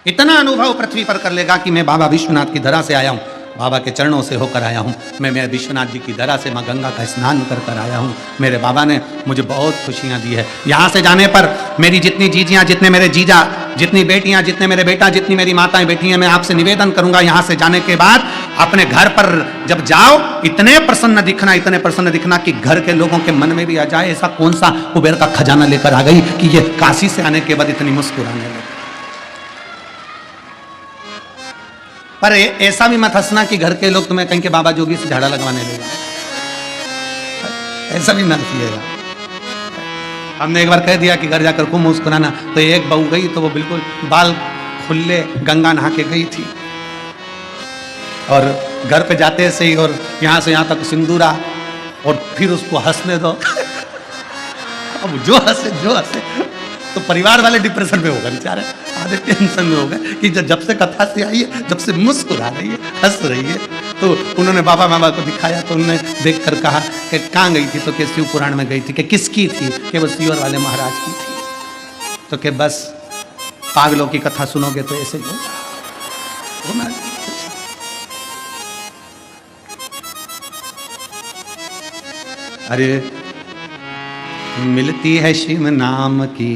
इतना अनुभव पृथ्वी पर कर लेगा कि मैं बाबा विश्वनाथ की धरा से आया हूं, बाबा के चरणों से होकर आया हूं, मैं विश्वनाथ जी की धरा से मां गंगा का स्नान कर आया हूं। मेरे बाबा ने मुझे बहुत खुशियां दी है। यहां से जाने पर मेरी जितनी जीजियां, जितने मेरे जीजा, जितनी बेटियां, जितने मेरे बेटा, जितनी मेरी माताएं बैठी हैं, मैं आपसे निवेदन करूंगा यहां से जाने के बाद अपने घर पर जब जाओ इतने प्रसन्न दिखना कि घर के लोगों के मन में भी आ जाए ऐसा कौन सा कुबेर का खजाना लेकर आ गई कि ये काशी से आने के बाद इतनी मुस्कुराने लगी। पर ऐसा भी मत हंसना कि घर के लोग तुम्हें कहें कि बाबा जोगी से झाड़ा लगवाने लेगा, ऐसा भी मत किएगा। हमने एक बार कह दिया कि घर जाकर खूब मुस्कुराना, तो एक बहू गई तो वो बिल्कुल बाल खुले गंगा नहा के गई थी, और घर पे जाते से ही और यहाँ से यहाँ तक सिंदूरा, और फिर उसको हंसने दो। अब जो हंसे तो परिवार वाले डिप्रेशन में होगा, बेचारे आधे टेंशन में होगा कि जब से कथा से आई है, जब से मुस्कुरा रही है, हंस रही है। तो उन्होंने बाबा मामा को दिखाया तो उन्होंने देखकर कहा कि कहाँ गई थी? तो कि शिव पुराण में गई थी। कि किसकी थी? कि वो सीवर वाले महाराज की थी। तो कि बस पागलों की कथा सुनोगे तो ऐसे ही होगा। अरे मिलती है शिव नाम की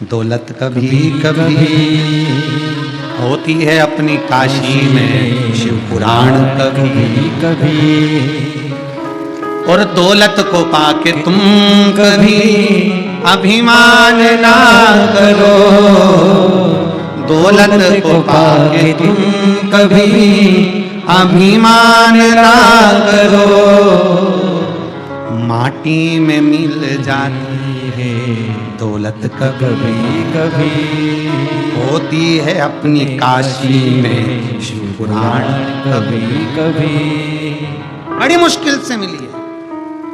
दौलत कभी कभी, होती है अपनी काशी में शिव पुराण कभी कभी। और दौलत को पाके तुम कभी अभिमान ना करो, दौलत को पाके तुम कभी अभिमान ना करो। माटी में मिल जाती है दौलत कभी कभी, होती है अपनी काशी में शिव पुराण कभी कभी। बड़ी मुश्किल से मिली है।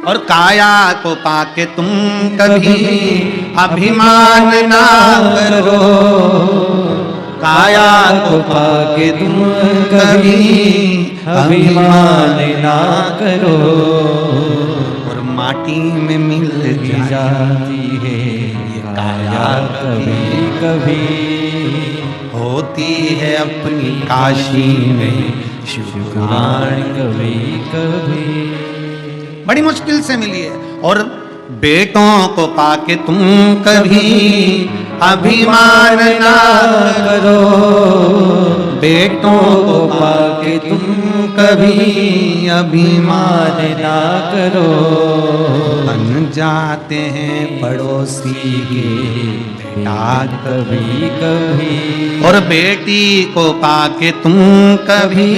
और काया को पाके तुम कभी अभिमान ना करो, काया को पाके तुम कभी अभिमान ना करो। माटी में मिल जाती है ये काया कभी कभी, होती है अपनी काशी में शिव पुराण कभी कभी। बड़ी मुश्किल से मिली है। और बेटों को पाके तुम कभी अभिमान ना करो, बेटों को पाके तुम कभी अभिमान ना करो। बन जाते हैं पड़ोसी के बेटा कभी कभी, और बेटी को पाके तुम कभी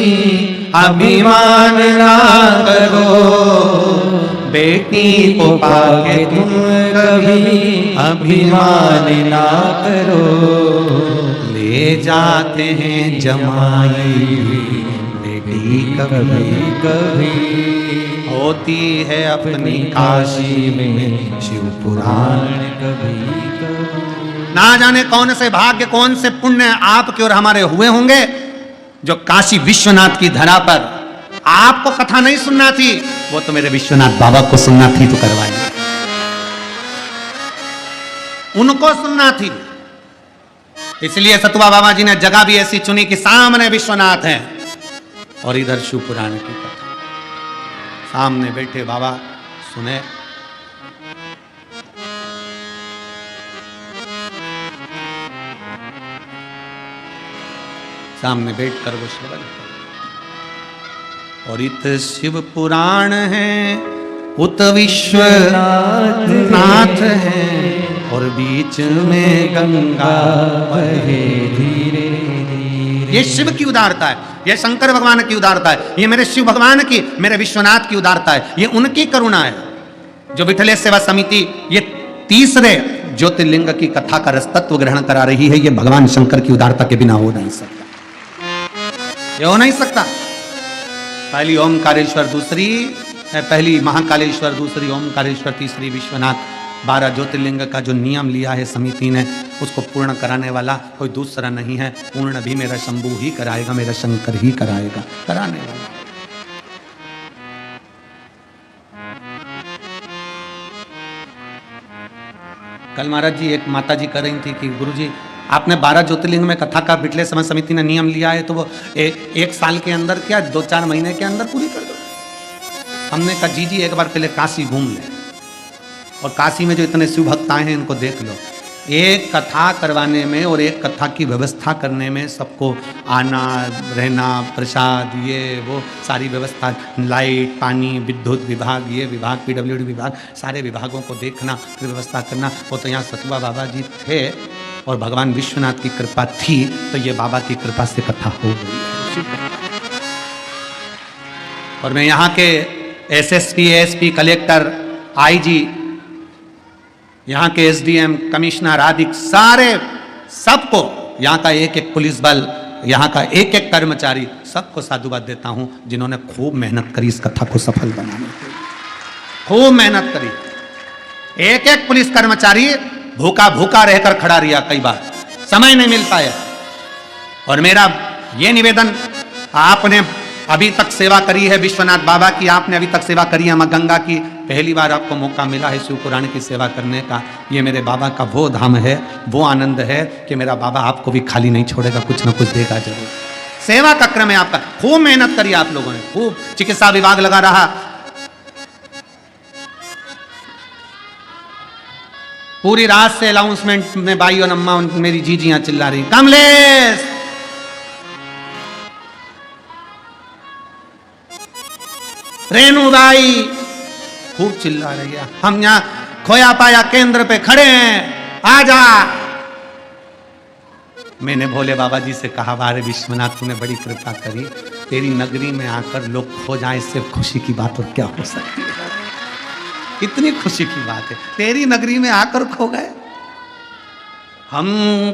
अभिमान ना करो, बेटी को पाके तुम कभी अभिमान ना करो, ले जाते हैं जमाई बेटी कभी कभी होती है अपनी काशी में शिव पुराण। कभी कभी। ना जाने कौन से भाग्य कौन से पुण्य आपके और हमारे हुए होंगे जो काशी विश्वनाथ की धरा पर आपको कथा नहीं सुनना थी, वो तो मेरे विश्वनाथ बाबा को सुनना थी तो करवाएंगे, उनको सुनना थी। इसलिए सतुआ बाबा जी ने जगह भी ऐसी चुनी कि सामने विश्वनाथ हैं और इधर शिव पुराण की कथा। सामने बैठे बाबा सुने, सामने बैठकर वो श्रवण करें। और इत शिव पुराण है, उत विश्वनाथ है, और बीच में गंगा बहे धीरे धीरे। ये शिव की उदारता है, ये शंकर भगवान की उदारता है, ये मेरे शिव भगवान की, मेरे विश्वनाथ की उदारता है, ये उनकी करुणा है। जो विठलेश सेवा समिति ये तीसरे ज्योतिर्लिंग की कथा का रसतत्व ग्रहण करा रही है, ये भगवान शंकर की उदारता के बिना हो नहीं सकता, ये हो नहीं सकता। पहली ओमकारेश्वर, दूसरी पहली महाकालेश्वर, दूसरी ओमकारेश्वर, तीसरी विश्वनाथ। 12 ज्योतिर्लिंग का जो नियम लिया है समिति ने, उसको पूर्ण कराने वाला कोई दूसरा नहीं है। पूर्ण भी मेरा शंभू ही कराएगा, मेरा शंकर ही कराएगा, कराने वाला। कल महाराज जी एक माता जी कह रही थी कि गुरु जी आपने 12 ज्योतिर्लिंग में कथा का विठलेश समय समिति ने नियम लिया है, तो वो एक साल के अंदर क्या 2-4 महीने के अंदर पूरी कर दो। हमने कहा जी एक बार पहले काशी घूम ले, और काशी में जो इतने शिव भक्त आए हैं इनको देख लो। एक कथा करवाने में और एक कथा की व्यवस्था करने में सबको आना रहना, प्रसाद, ये वो सारी व्यवस्था, लाइट, पानी, विद्युत विभाग, ये विभाग, PWD विभाग, सारे विभागों को देखना, फिर व्यवस्था करना। वो तो यहाँ सतुआ बाबा जी थे और भगवान विश्वनाथ की कृपा थी, तो ये बाबा की कृपा से कथा हो गई। और मैं यहाँ के SSP, ASP, कलेक्टर, IG, यहाँ के SDM, कमिश्नर आदि सारे सबको, यहाँ का एक एक पुलिस बल, यहाँ का एक एक कर्मचारी, सबको साधुवाद देता हूँ जिन्होंने खूब मेहनत करी इस कथा को सफल बनाने के लिए। खूब मेहनत करी। एक एक पुलिस कर्मचारी भूखा भूखा रहकर खड़ा रहा, कई बार समय नहीं मिल पाया। और मेरा ये निवेदन, आपने अभी तक सेवा करी है विश्वनाथ बाबा की, आपने अभी तक सेवा करी है मां गंगा की, पहली बार आपको मौका मिला है शिव पुराण की सेवा करने का। ये मेरे बाबा का वो धाम है, वो आनंद है कि मेरा बाबा आपको भी खाली नहीं छोड़ेगा, कुछ ना कुछ देगा जरूर। सेवा का क्रम है आपका, खूब मेहनत करी आप लोगों ने, खूब। चिकित्सा विभाग लगा रहा, पूरी रात से अनाउंसमेंट में बाई और अम्मा मेरी जीजियां चिल्ला रही, कमलेश रेणुबाई खूब चिल्ला रही है, हम यहाँ खोया पाया केंद्र पे खड़े हैं, आजा। मैंने भोले बाबा जी से कहा, वारे विश्वनाथ तूने बड़ी कृपा करी, तेरी नगरी में आकर लोग खो जाए, इससे खुशी की बात और क्या हो सकती है। इतनी खुशी की बात है, तेरी नगरी में आकर खो गए। हम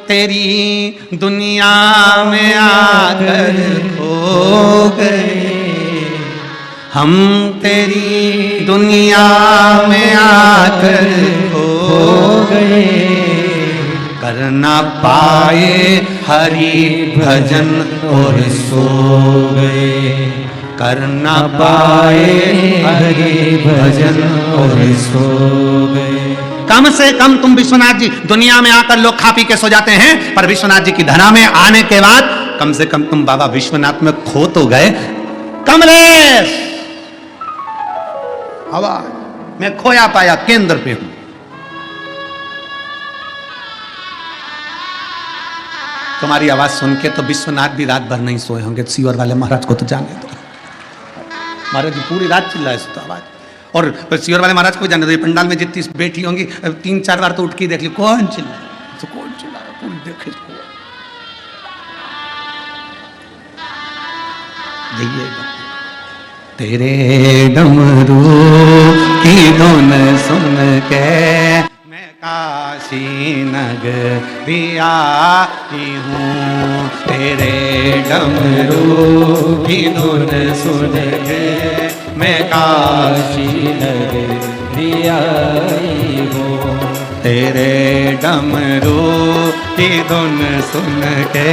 तेरी दुनिया में आकर खो गए, हम तेरी दुनिया में आकर खो गए, कर ना पाए हरि भजन और सो गए, कर ना पाए हरि भजन और सो गए। कम से कम तुम विश्वनाथ जी, दुनिया में आकर लोग खा पी के सो जाते हैं, पर विश्वनाथ जी की धरा में आने के बाद कम से कम तुम बाबा विश्वनाथ में खो तो गए। कमलेश आवाज, मैं खोया पाया केंद्र पे हूं। तुम्हारी आवाज सुन के तो विश्वनाथ भी रात भर नहीं सोए होंगे, सीवर वाले महाराज को तो जाने दो। महाराज जी पूरी रात चिल्लाए तो आवाज, और सीवर वाले महाराज को जाने दो। पंडाल में जितनी बैठी होंगी 3-4 बार तो उठ के देख ली, कौन चिल्ला, तो कौन चिल्ला, पूरी देखे। यही तेरे डमरू की धुन सुन के मैं काशी नगरी आई हूँ। तेरे डमरू की धुन सुन के मैं काशी नगरी आई हूँ। तेरे डमरू की धुन सुन के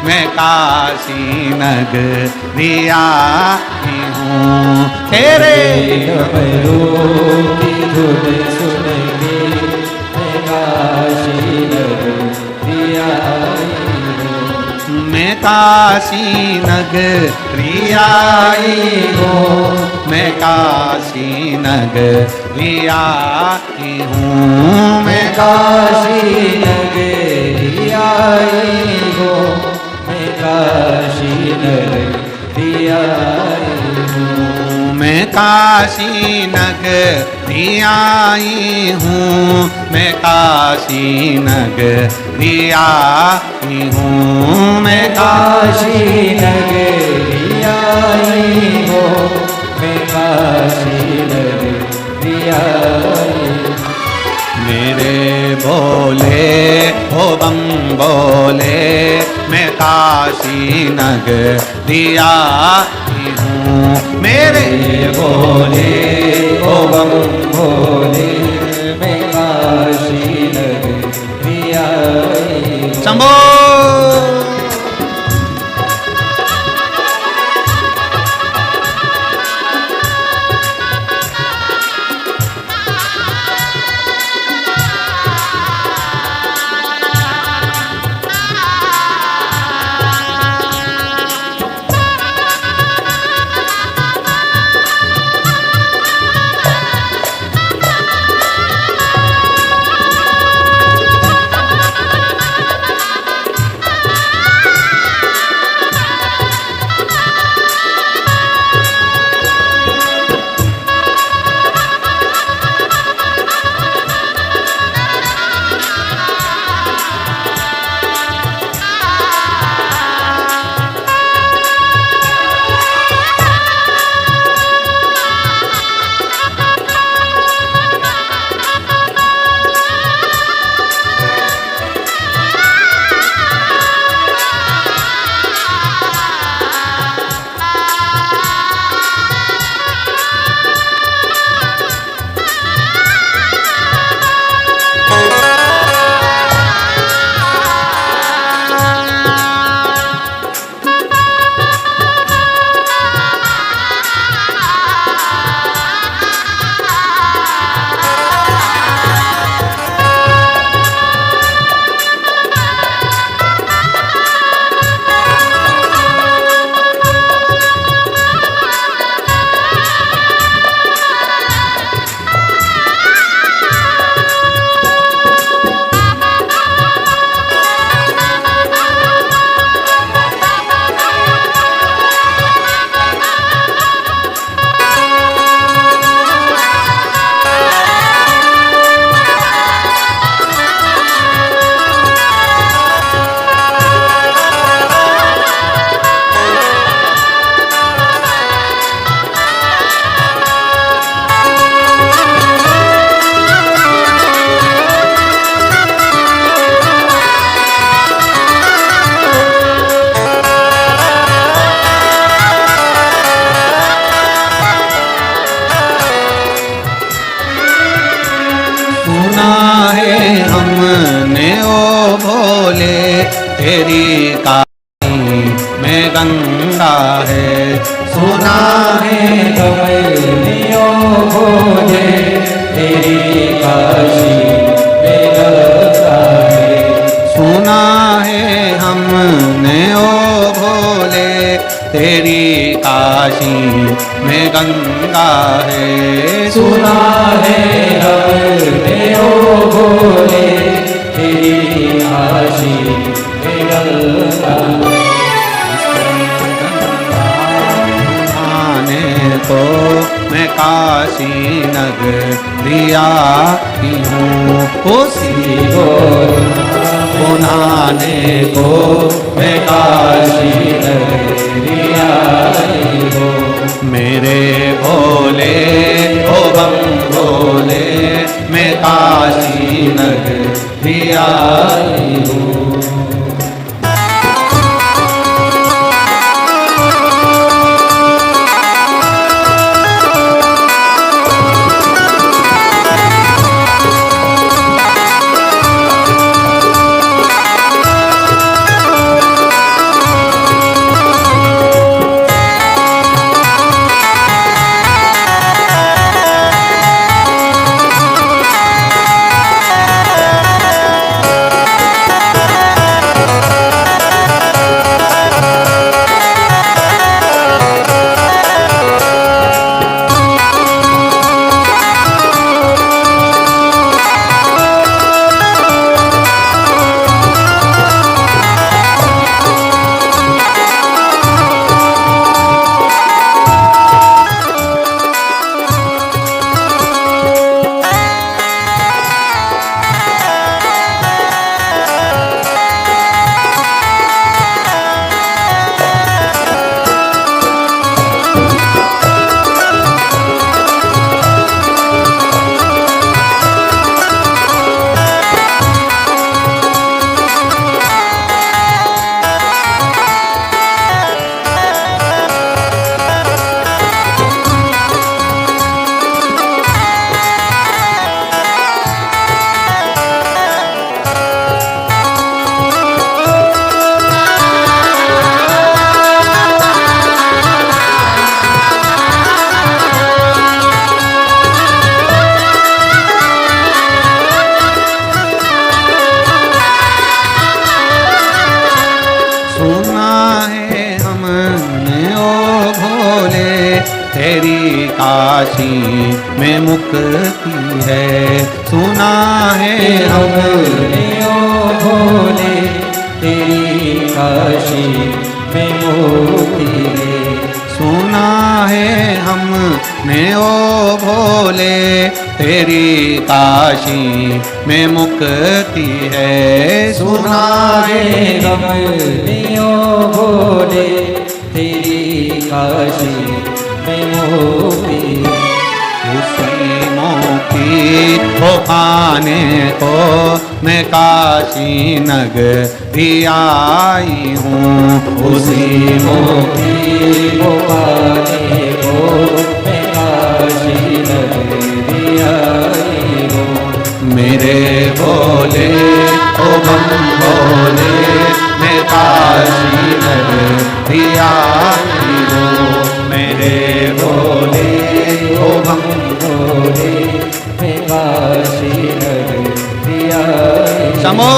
मैं काशी नगरी आई हूँ। तेरे डमरू की धुन सुन के मैं काशी नगरी आई हूँ। मैं काशी नगरी आई हूँ। मैं काशी नगरी आई हूँ। मैं काशी नगरी आई हूँ। मैं काशी नगरी आई हूँ। मैं काशी नगरी आई हूँ। मैं काशी नगरी आई हूँ। मैं काशी नगरी आई हूँ। मैं काशी नगरी आई हूँ। मेरे बोले हो बम बोले मैं काशी नगरी आई हूँ। मेरे बोले ओ बम बोले मैं काशी नगरी आई हूँ। शंभो तेरी काशी में गंगा है। सुना है कमलियों भोले तेरी काशी में गंगा है। सुना है हमने ओ भोले तेरी काशी में गंगा है। सुना है हमने ओ भोले तेरी काशी में गंगा है। आने को मैं काशी नगरी आई हूँ। उसी को पुनाने को मैं काशी नगरी आई हूँ। मेरे भोले ओ बम भोले, मैं काशी नगरी आई हूँ। तेरी काशी में मुक्ति है, सुना है हमने ओ भोले, तेरी काशी में मुक्ति है। सुना है हमने ओ भोले, तेरी काशी में मुक्ति है। सुना है हमने ओ भोले, तेरी काशी में मुक्ति। उसी मोती को पाने को मैं काशी नगरी आई हूँ। उसी मोती को पाने को मैं काशी नगरी आई हूँ। मेरे भोले ओ बम भोले, मैं काशी नगरी आई हूँ। मेरे भोले ओ बम भोले, मैं काशी नगरी आई हूँ। समो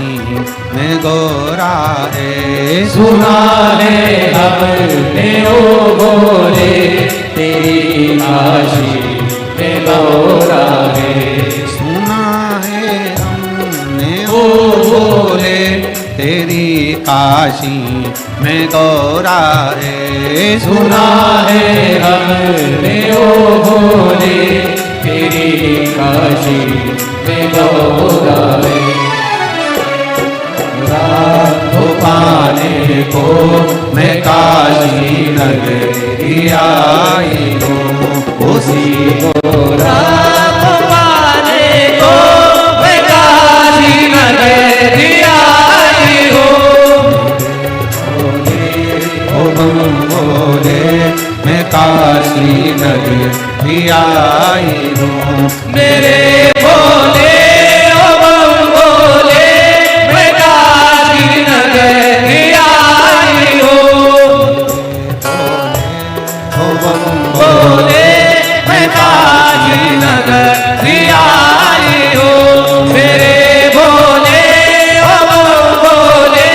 काशी में गोरा है। सुना है हमने ओ भोले तेरी काशी में गौरा है। सुना है हमने ओ भोले तेरी काशी में गौरा है। सुना है हमने ओ भोले तेरी काशी में गौरा है। रात पाने को मैं काशी नगरी आई हूँ, उसी गोरा पाने को मैं काशी नगरी आई हूँ। ओ बम बोले मैं काशी नगरी आई हूँ। मेरे भोले ओ बम भोले मैं काशी नगरी आई हूँ। ओ बम भोले मैं काशी नगरी आई हूँ। मेरे भोले ओ बम भोले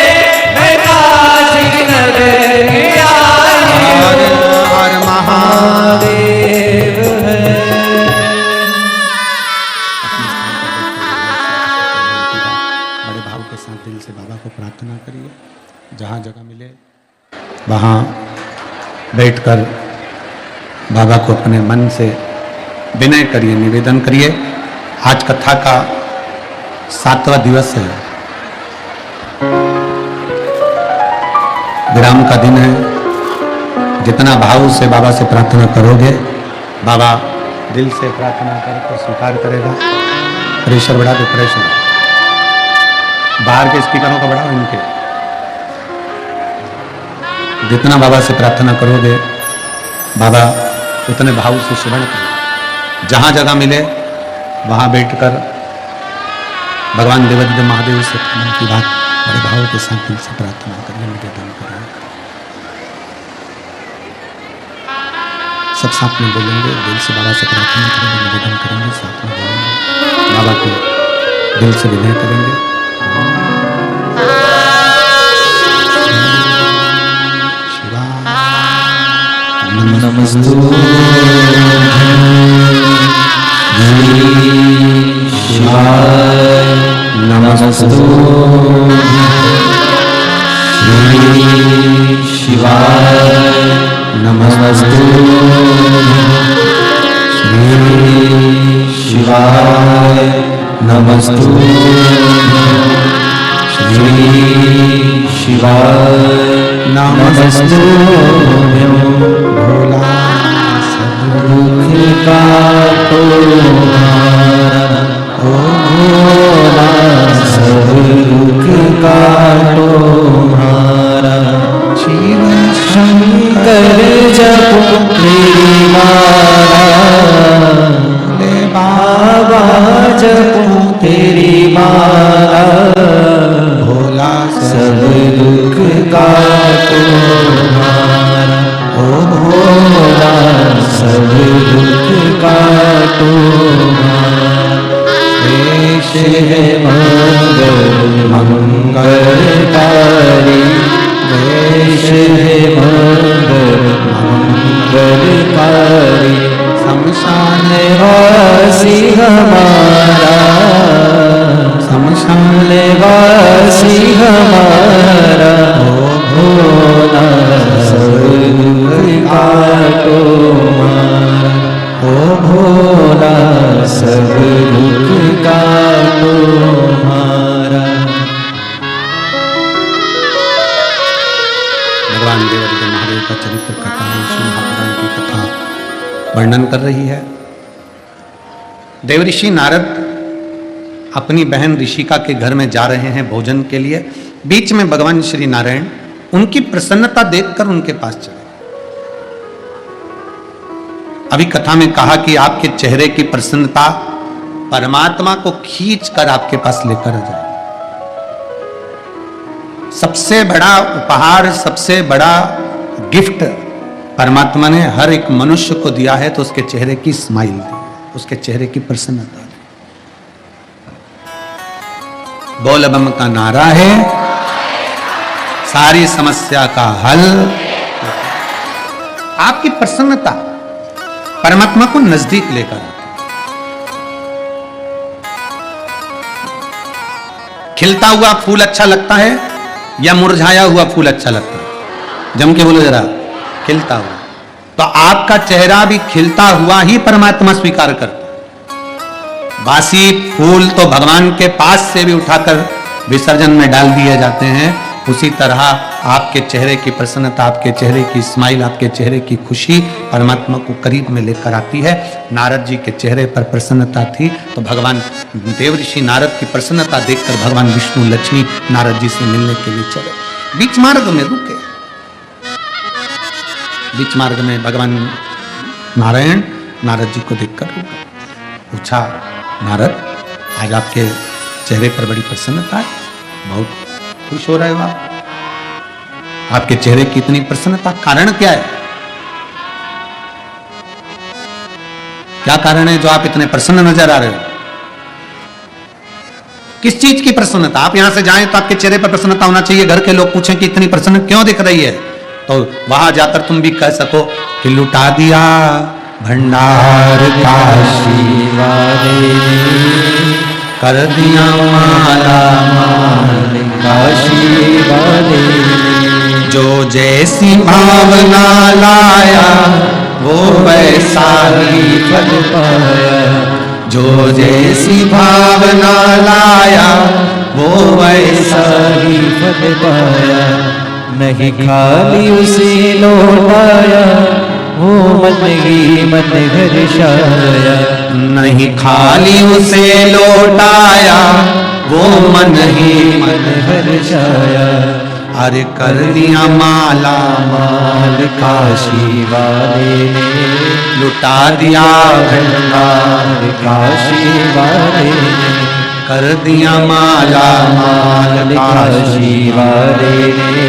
मैं काशी नगरी आई हर हूँ। हर महादेव। देव है बड़े भाव के साथ दिल से बाबा को प्रार्थना करिए। जहाँ जगह मिले वहाँ बैठकर बाबा को अपने मन से विनय करिए, निवेदन करिए। आज कथा का 7वां दिवस है, विराम का दिन है। जितना भाव से बाबा से प्रार्थना करोगे, बाबा दिल से प्रार्थना करके स्वीकार करेगा। प्रेशर बढ़ा दो, प्रेशर बाहर के स्पीकरों का बढ़ाओ इनके। जितना बाबा से प्रार्थना करोगे, बाबा उतने भाव से स्मरण करो। जहाँ जगह मिले वहाँ बैठकर भगवान देवादिदेव महादेव से मन की बात बड़े भाव के साथ दिल से प्रार्थना करिए, निवेदन करें। सब साथ में बोलेंगे, दिल से बाबा से प्रार्थना करेंगे, निवेदन करेंगे, साथ में बोलेंगे, बाबा को दिल से विनय करेंगे। नमस्तु शिवाय नमस्तु शिवाय नमस्तु शिवाय नमस्तु शिवाय नमस्तु भोला दुख का तुम्हारा ओ भोला सब दुख का तुम्हारा। शिव शंकर जपो तेरी माला, बाबा जपो तेरी माला। भोला सब दुख का तुम्हारा ओ भोला सब दुख का तुम्हारा। देश है मंगल मंगलकारी, देश है मंगल मंगलकारी। शमशान वासी हमारा, शमशान वासी हमारा ओ भोला सब दुख का तुम्हारा ओ भोला सब दुख का तुम्हारा। भगवान देवादिदेव महादेव का चरित्र कथा है, श्री महापुराण की कथा वर्णन कर रही है। देवऋषि नारद अपनी बहन ऋषिका के घर में जा रहे हैं भोजन के लिए। बीच में भगवान श्री नारायण उनकी प्रसन्नता देखकर उनके पास चले। अभी कथा में कहा कि आपके चेहरे की प्रसन्नता परमात्मा को खींच कर आपके पास लेकर आ जाए। सबसे बड़ा उपहार, सबसे बड़ा गिफ्ट परमात्मा ने हर एक मनुष्य को दिया है, तो उसके चेहरे की स्माइल दी, उसके चेहरे की प्रसन्नता दी। बोल बम का नारा है, सारी समस्या का हल। आपकी प्रसन्नता परमात्मा को नजदीक लेकर आती है। खिलता हुआ फूल अच्छा लगता है या मुरझाया हुआ फूल अच्छा लगता है? जम के बोलो जरा, खिलता हुआ। तो आपका चेहरा भी खिलता हुआ ही परमात्मा स्वीकार करता है। बासी फूल तो भगवान के पास से भी उठाकर विसर्जन में डाल दिए जाते हैं। उसी तरह आपके चेहरे की प्रसन्नता, आपके चेहरे की स्माइल, आपके चेहरे की खुशी परमात्मा को करीब में लेकर आती है। नारद जी के चेहरे पर प्रसन्नता थी तो भगवान देवऋषि नारद की प्रसन्नता देखकर भगवान विष्णु लक्ष्मी नारद जी से मिलने के लिए चले। बीच मार्ग में रुके। बीच मार्ग में भगवान नारायण नारद जी को देखकर रुके। पूछा, नारद आज आपके चेहरे पर बड़ी प्रसन्नता है, बहुत खुश हो रहे हो आप, आपके चेहरे की इतनी प्रसन्नता, कारण क्या है? क्या कारण है जो आप इतने प्रसन्न नजर आ रहे हो? किस चीज की प्रसन्नता? आप यहां से जाएं तो आपके चेहरे पर प्रसन्नता होना चाहिए। घर के लोग पूछें कि इतनी प्रसन्न क्यों दिख रही है, तो वहां जाकर तुम भी कह सको कि लुटा दिया भंडार काशी वाले, कर दिया माला माल काशी वाले। जो जैसी भावना लाया वो वैसा ही फल पाया। जो जैसी भावना लाया वो वैसा ही फल पाया। नहीं खाली उसे लौटाया वो मन ही मन हर्षाया। नहीं खाली उसे लौटाया वो मन ही मन हर्षाया। अरे कर दिया माला माल काशी वाले ने, लुटा दिया भंडार काशी वाले ने, कर दिया माला माल काशी वाले ने,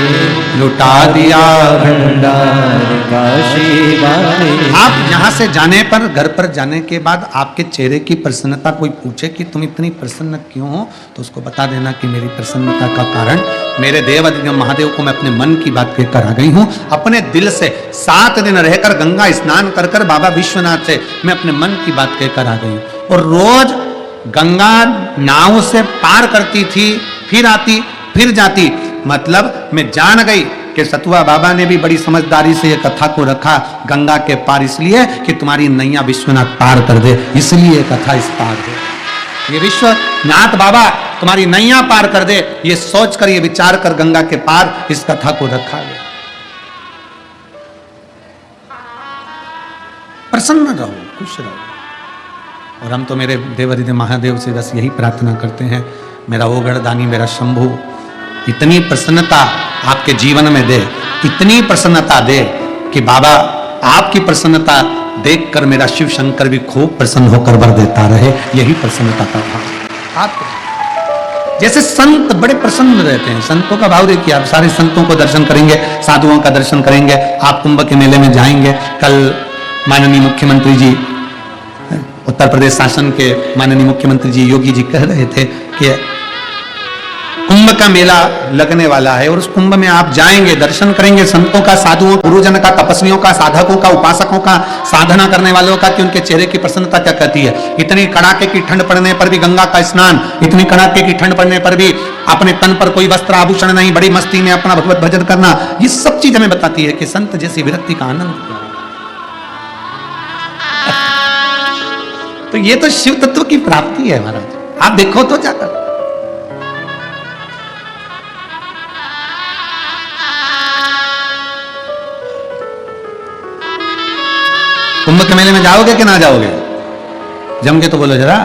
लुटा दिया भंडार काशी वाले। आप यहाँ से जाने पर, घर पर जाने के बाद आपके चेहरे की प्रसन्नता कोई पूछे कि तुम इतनी प्रसन्न क्यों हो, तो उसको बता देना कि मेरी प्रसन्नता का कारण मेरे देवाधिदेव महादेव को मैं अपने मन की बात कहकर आ गई हूँ। अपने दिल से 7 दिन रहकर गंगा स्नान कर कर बाबा विश्वनाथ से मैं अपने मन की बात कहकर आ गई हूँ। और रोज गंगा नाव से पार करती थी, फिर आती फिर जाती। मतलब मैं जान गई कि सतुआ बाबा ने भी बड़ी समझदारी से ये कथा को रखा गंगा के पार, इसलिए कि तुम्हारी नैया विश्वनाथ पार कर दे, इसलिए ये कथा इस पार है। ये विश्वनाथ बाबा तुम्हारी नैया पार कर दे, ये सोच कर, ये विचार कर गंगा के पार इस कथा को रखा गया। प्रसन्न रहो, खुश रहो। और हम तो मेरे देवाधिदेव महादेव से बस यही प्रार्थना करते हैं, मेरा ओगढ़ दानी, मेरा शंभु इतनी प्रसन्नता आपके जीवन में दे, इतनी प्रसन्नता दे कि बाबा आपकी प्रसन्नता देखकर मेरा शिव शंकर भी खूब प्रसन्न होकर वर देता रहे। यही प्रसन्नता का भाव। आप जैसे संत बड़े प्रसन्न रहते हैं, संतों का भाव देखिए। आप सारे संतों को दर्शन करेंगे, साधुओं का दर्शन करेंगे। आप कुंभ के मेले में जाएंगे, कल माननीय मुख्यमंत्री जी, उत्तर प्रदेश शासन के माननीय मुख्यमंत्री जी योगी जी कह रहे थे कि कुंभ का मेला लगने वाला है और उस कुंभ में आप जाएंगे, दर्शन करेंगे संतों का, साधुओं, गुरुजन का, तपस्वियों का, साधकों का, उपासकों का, साधना करने वालों का, कि उनके चेहरे की प्रसन्नता क्या कहती है। इतनी कड़ाके की ठंड पड़ने पर भी गंगा का स्नान, इतनी कड़ाके की ठंड पड़ने पर भी अपने तन पर कोई वस्त्र आभूषण नहीं, बड़ी मस्ती में अपना भगवत भजन करना, ये सब चीज हमें बताती है कि संत जैसी विरक्ति का आनंद। तो ये तो शिव तत्व की प्राप्ति है महाराज, आप देखो तो जाकर। कुंभ के मेले में जाओगे कि ना जाओगे? जम के तो बोलो जरा,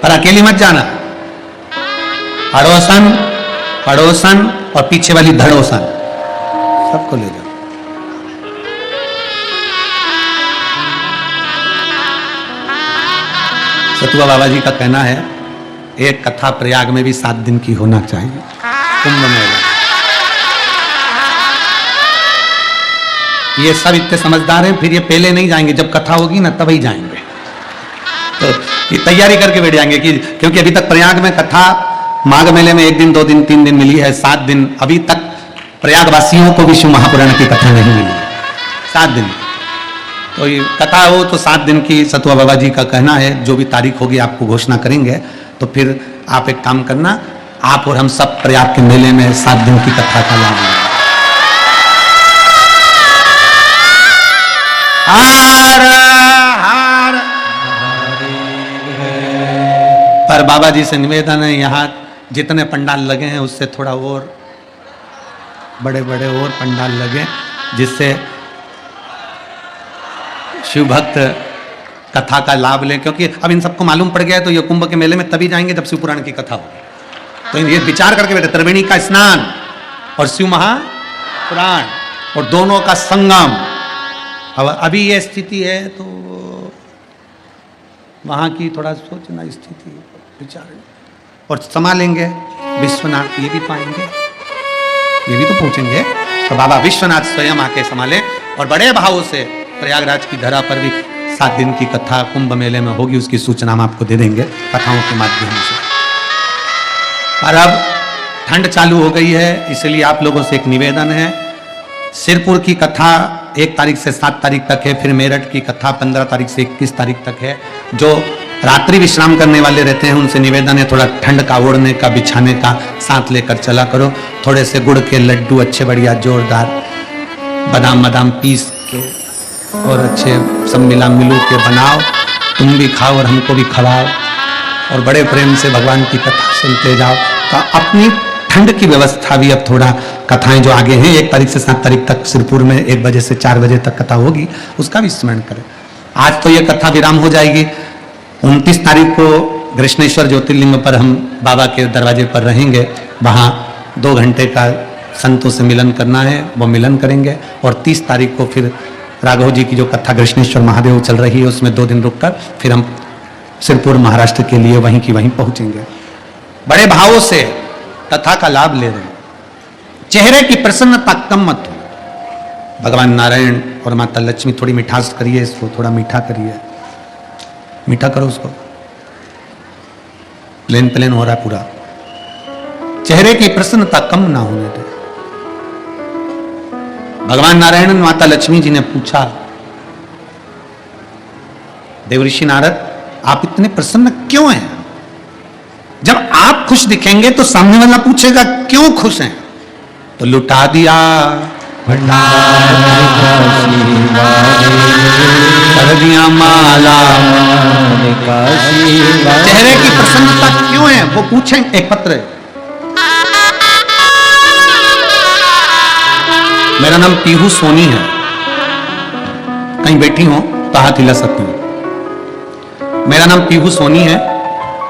पर अकेली मत जाना। अड़ोसन, पड़ोसन और पीछे वाली धड़ोसन सबको ले जाओ। सतुआ बाबा जी का कहना है, एक कथा प्रयाग में भी 7 दिन की होना चाहिए। कुंभ मेला, ये सब इतने समझदार हैं, फिर ये पहले नहीं जाएंगे, जब कथा होगी ना तभी जाएंगे। तो ये तैयारी करके बैठ जाएंगे कि क्योंकि अभी तक प्रयाग में कथा माघ मेले में 1 दिन 2 दिन 3 दिन मिली है, 7 दिन अभी तक प्रयागवासियों को भी शिव महापुराण की कथा नहीं मिली, 7 दिन। तो ये कथा हो तो 7 दिन की सतुआ बाबा जी का कहना है, जो भी तारीख होगी आपको घोषणा करेंगे। तो फिर आप एक काम करना, आप और हम सब प्रयाग के मेले में 7 दिन की कथा का लाभ लेंगे। हार हार पर बाबा जी से निवेदन है, यहाँ जितने पंडाल लगे हैं उससे थोड़ा और बड़े बड़े और पंडाल लगे, जिससे शिव भक्त कथा का लाभ लें। क्योंकि अब इन सबको मालूम पड़ गया है तो ये कुंभ के मेले में तभी जाएंगे जब शिव पुराण की कथा होगी। तो ये विचार करके बैठे, त्रिवेणी का स्नान और शिव महापुराण और दोनों का संगम। अब अभी ये स्थिति है तो वहाँ की थोड़ा सोचना स्थिति विचार, और संभालेंगे विश्वनाथ, ये भी पाएंगे, ये भी तो पूछेंगे। तो बाबा विश्वनाथ स्वयं आके संभाले और बड़े भाव से प्रयागराज की धरा पर भी 7 दिन की कथा कुंभ मेले में होगी, उसकी सूचना हम आपको दे देंगे कथाओं के माध्यम से। पर अब ठंड चालू हो गई है, इसलिए आप लोगों से एक निवेदन है, सिरपुर की कथा 1 तारीख से 7 तारीख तक है, फिर मेरठ की कथा 15 तारीख से 21 तारीख तक है। जो रात्रि विश्राम करने वाले रहते हैं उनसे निवेदन है, थोड़ा ठंड का ओढ़ने का बिछाने का साथ लेकर चला करो। थोड़े से गुड़ के लड्डू अच्छे बढ़िया जोरदार, बादाम बादाम पीस के और अच्छे सब मिला मिलू के बनाओ, तुम भी खाओ और हमको भी खिलाओ, और बड़े प्रेम से भगवान की कथा सुनते जाओ। तो अपनी ठंड की व्यवस्था भी अब थोड़ा, कथाएं जो आगे हैं 1 तारीख से 7 तारीख तक सिरपुर में 1 बजे से 4 बजे तक कथा होगी, उसका भी स्मरण करें। आज तो ये कथा विराम हो जाएगी। 29 तारीख को कृष्णेश्वर ज्योतिर्लिंग पर हम बाबा के दरवाजे पर रहेंगे, वहाँ 2 घंटे का संतों से मिलन करना है, वो मिलन करेंगे। और 30 तारीख को फिर राघव जी की जो कथा कृष्णेश्वर महादेव चल रही है उसमें 2 दिन रुककर फिर हम सिरपुर महाराष्ट्र के लिए वहीं की वहीं पहुंचेंगे। बड़े भावों से कथा का लाभ ले रहे हैं, चेहरे की प्रसन्नता कम मत हो। भगवान नारायण और माता लक्ष्मी, थोड़ी मिठास करिए इसको, थोड़ा मीठा करिए, मीठा करो उसको, प्लेन प्लेन हो रहा है पूरा। चेहरे की प्रसन्नता कम ना होने दे। भगवान नारायण माता लक्ष्मी जी ने पूछा, देवऋषि नारद आप इतने प्रसन्न क्यों हैं? जब आप खुश दिखेंगे तो सामने वाला पूछेगा क्यों खुश हैं? तो लुटा दिया कर दिया माला। चेहरे की प्रसन्नता क्यों है वो पूछें। एक पत्र है, मेरा नाम पीहू सोनी है, कहीं बैठी हो तो हाथ हिला सकती हूं। मेरा नाम पीहू सोनी है,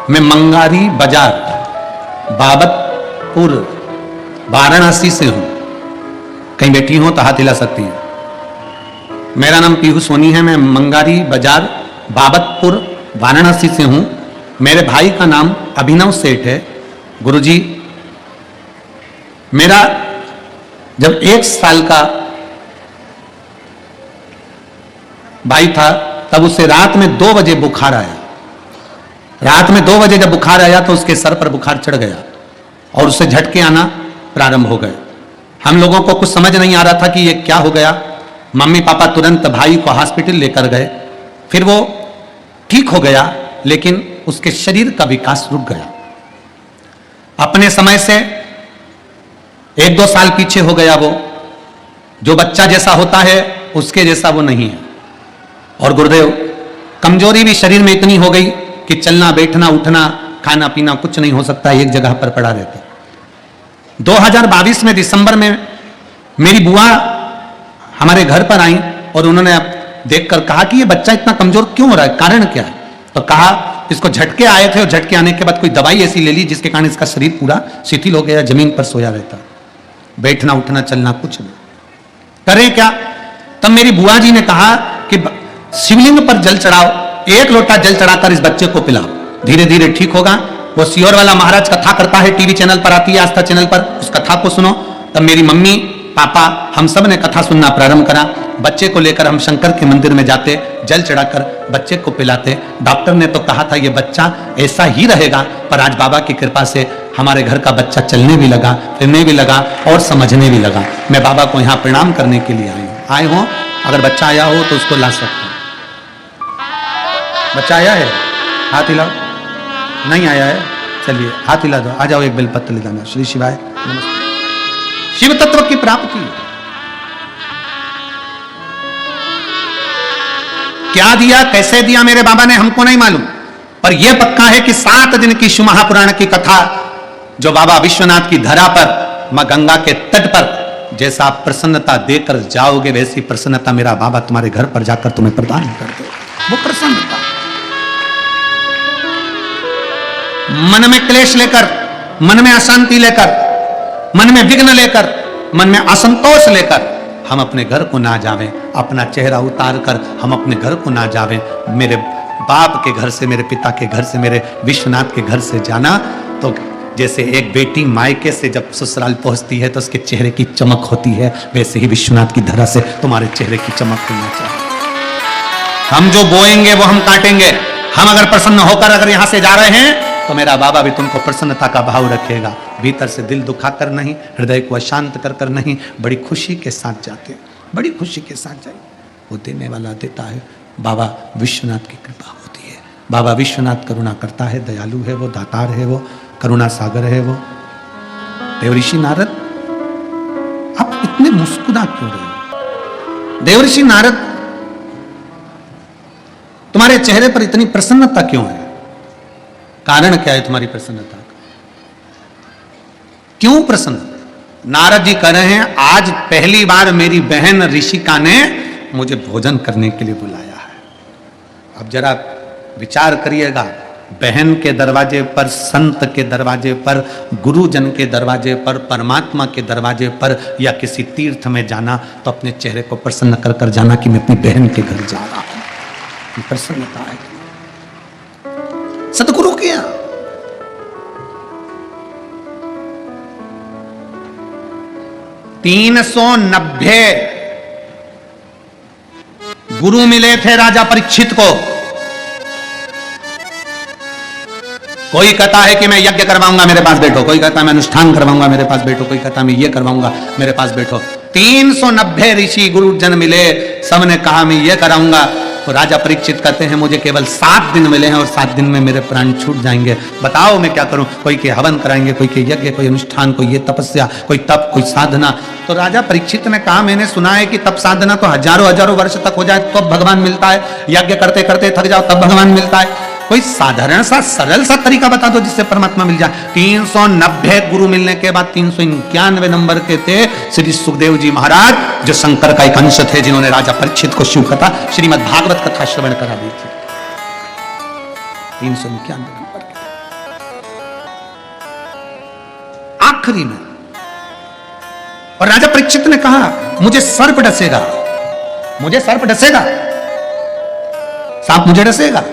मैं मंगारी बाजार बाबतपुर वाराणसी से हूं, कहीं बैठी हो तो हाथ हिला सकती हैं। मेरा नाम पीहू सोनी है, मैं मंगारी बाजार बाबतपुर वाराणसी से हूं। मेरे भाई का नाम अभिनव सेठ है। गुरुजी, मेरा जब 1 साल का भाई था तब उसे रात में 2 बजे बुखार आया। रात में 2 बजे जब बुखार आया तो उसके सर पर बुखार चढ़ गया और उससे झटके आना प्रारंभ हो गए। हम लोगों को कुछ समझ नहीं आ रहा था कि ये क्या हो गया। मम्मी पापा तुरंत भाई को हॉस्पिटल लेकर गए, फिर वो ठीक हो गया, लेकिन उसके शरीर का विकास रुक गया। अपने समय से 1-2 साल पीछे हो गया। वो जो बच्चा जैसा होता है उसके जैसा वो नहीं है। और गुरुदेव, कमजोरी भी शरीर में इतनी हो गई कि चलना बैठना उठना खाना पीना कुछ नहीं हो सकता, एक जगह पर पड़ा रहता। 2022 में दिसंबर में मेरी बुआ हमारे घर पर आई और उन्होंने देखकर कहा कि ये बच्चा इतना कमजोर क्यों हो रहा है, कारण क्या है? तो कहा इसको झटके आए थे और झटके आने के बाद कोई दवाई ऐसी ले ली जिसके कारण इसका शरीर पूरा शिथिल हो गया, जमीन पर सोया रहता, बैठना उठना चलना कुछ नहीं। करें क्या? तब मेरी बुआ जी ने कहा कि शिवलिंग पर जल चढ़ाओ, 1 लोटा जल चढ़ाकर इस बच्चे को पिलाओ, धीरे धीरे ठीक होगा। वो सियोर वाला महाराज कथा करता है, टीवी चैनल पर आती है, आस्था चैनल पर, उस कथा को सुनो। तब मेरी मम्मी पापा हम सब ने कथा सुनना प्रारंभ करा। बच्चे को लेकर हम शंकर के मंदिर में जाते, जल चढ़ाकर बच्चे को पिलाते। डॉक्टर ने तो कहा था ये बच्चा ऐसा ही रहेगा, पर आज बाबा की कृपा से हमारे घर का बच्चा चलने भी लगा, फिरने भी लगा और समझने भी लगा। मैं बाबा को यहाँ प्रणाम करने के लिए आए हूँ। अगर बच्चा आया हो तो उसको ला सकते हैं। बच्चा आया है? हाथ हिलाओ। नहीं आया है? चलिए हाथ हिला दो। आ जाओ, एक बेलपत्र ले जाना। श्री शिवाय नमस्ते। शिव तत्व की प्राप्ति क्या दिया, कैसे दिया मेरे बाबा ने, हमको नहीं मालूम, पर यह पक्का है कि 7 दिन की शिव महापुराण की कथा जो बाबा विश्वनाथ की धरा पर, मां गंगा के तट पर जैसा आप प्रसन्नता देकर जाओगे, वैसी प्रसन्नता मेरा बाबा तुम्हारे घर पर जाकर तुम्हें प्रदान कर दे। वो प्रसन्नता मन में क्लेश लेकर, मन में अशांति लेकर, मन में विघ्न लेकर, मन में असंतोष लेकर हम अपने घर को ना जावें, अपना चेहरा उतार कर हम अपने घर को ना जावें। मेरे बाप के घर से, मेरे पिता के घर से, मेरे विश्वनाथ के घर से जाना तो जैसे एक बेटी मायके से जब ससुराल पहुंचती है तो उसके चेहरे की चमक होती है, वैसे ही विश्वनाथ की धरा से तुम्हारे चेहरे की चमक होना चाहिए। हम जो बोएंगे वो हम काटेंगे। हम अगर प्रसन्न होकर अगर यहां से जा रहे हैं तो मेरा बाबा भी तुमको प्रसन्नता का भाव रखेगा। भीतर से दिल दुखा कर नहीं, हृदय को अशांत कर कर नहीं, बड़ी खुशी के साथ जाते, बड़ी खुशी के साथ जाए। वो देने वाला देता है। बाबा विश्वनाथ की कृपा होती है। बाबा विश्वनाथ करुणा करता है, दयालु है वो, दातार है वो, करुणा सागर है वो। देवऋषि नारद, आप इतने मुस्कुरा क्यों रहे हो? देवऋषि नारद, तुम्हारे चेहरे पर इतनी प्रसन्नता क्यों है? कारण क्या है तुम्हारी प्रसन्नता का? क्यों प्रसन्न? नारद जी कह रहे हैं, आज पहली बार मेरी बहन ऋषिका ने मुझे भोजन करने के लिए बुलाया है। अब जरा विचार करिएगा, बहन के दरवाजे पर, संत के दरवाजे पर, गुरुजन के दरवाजे पर, परमात्मा के दरवाजे पर या किसी तीर्थ में जाना तो अपने चेहरे को प्रसन्न कर कर जाना कि मैं अपनी बहन के घर जा रहा हूं। प्रसन्नता है। सतगुरु किया। $390 गुरु मिले थे राजा परीक्षित को। कोई कहता है कि मैं यज्ञ करवाऊंगा, मेरे पास बैठो। कोई कहता है मैं अनुष्ठान करवाऊंगा, मेरे पास बैठो। कोई कहता है मैं ये करवाऊंगा, मेरे पास बैठो। 390 ऋषि गुरुजन मिले, सबने कहा मैं ये कराऊंगा। तो राजा परीक्षित कहते हैं मुझे केवल 7 दिन मिले हैं और 7 दिन में मेरे प्राण छूट जाएंगे। बताओ मैं क्या करूं? कोई के हवन कराएंगे, कोई के यज्ञ, कोई अनुष्ठान, कोई ये तपस्या, कोई तप, कोई साधना। तो राजा परीक्षित ने कहा मैंने सुना है कि तप साधना तो हजारों वर्ष तक हो जाए तो भगवान मिलता है, यज्ञ करते करते थक जाओ तब भगवान मिलता है। कोई साधारण सा सरल सा तरीका बता दो जिससे परमात्मा मिल जाए। 390 गुरु मिलने के बाद 391 नंबर के थे श्री सुखदेव जी महाराज, जो शंकर का एक अंश थे, जिन्होंने राजा परीक्षित को शिव कथा, श्रीमद् भागवत कथा श्रवण करा दी थी। 391 नंबर के आखिरी में। और राजा परीक्षित ने कहा मुझे सर्प डसेगा, मुझे सर्प डसेगा, सांप मुझे डसेगा।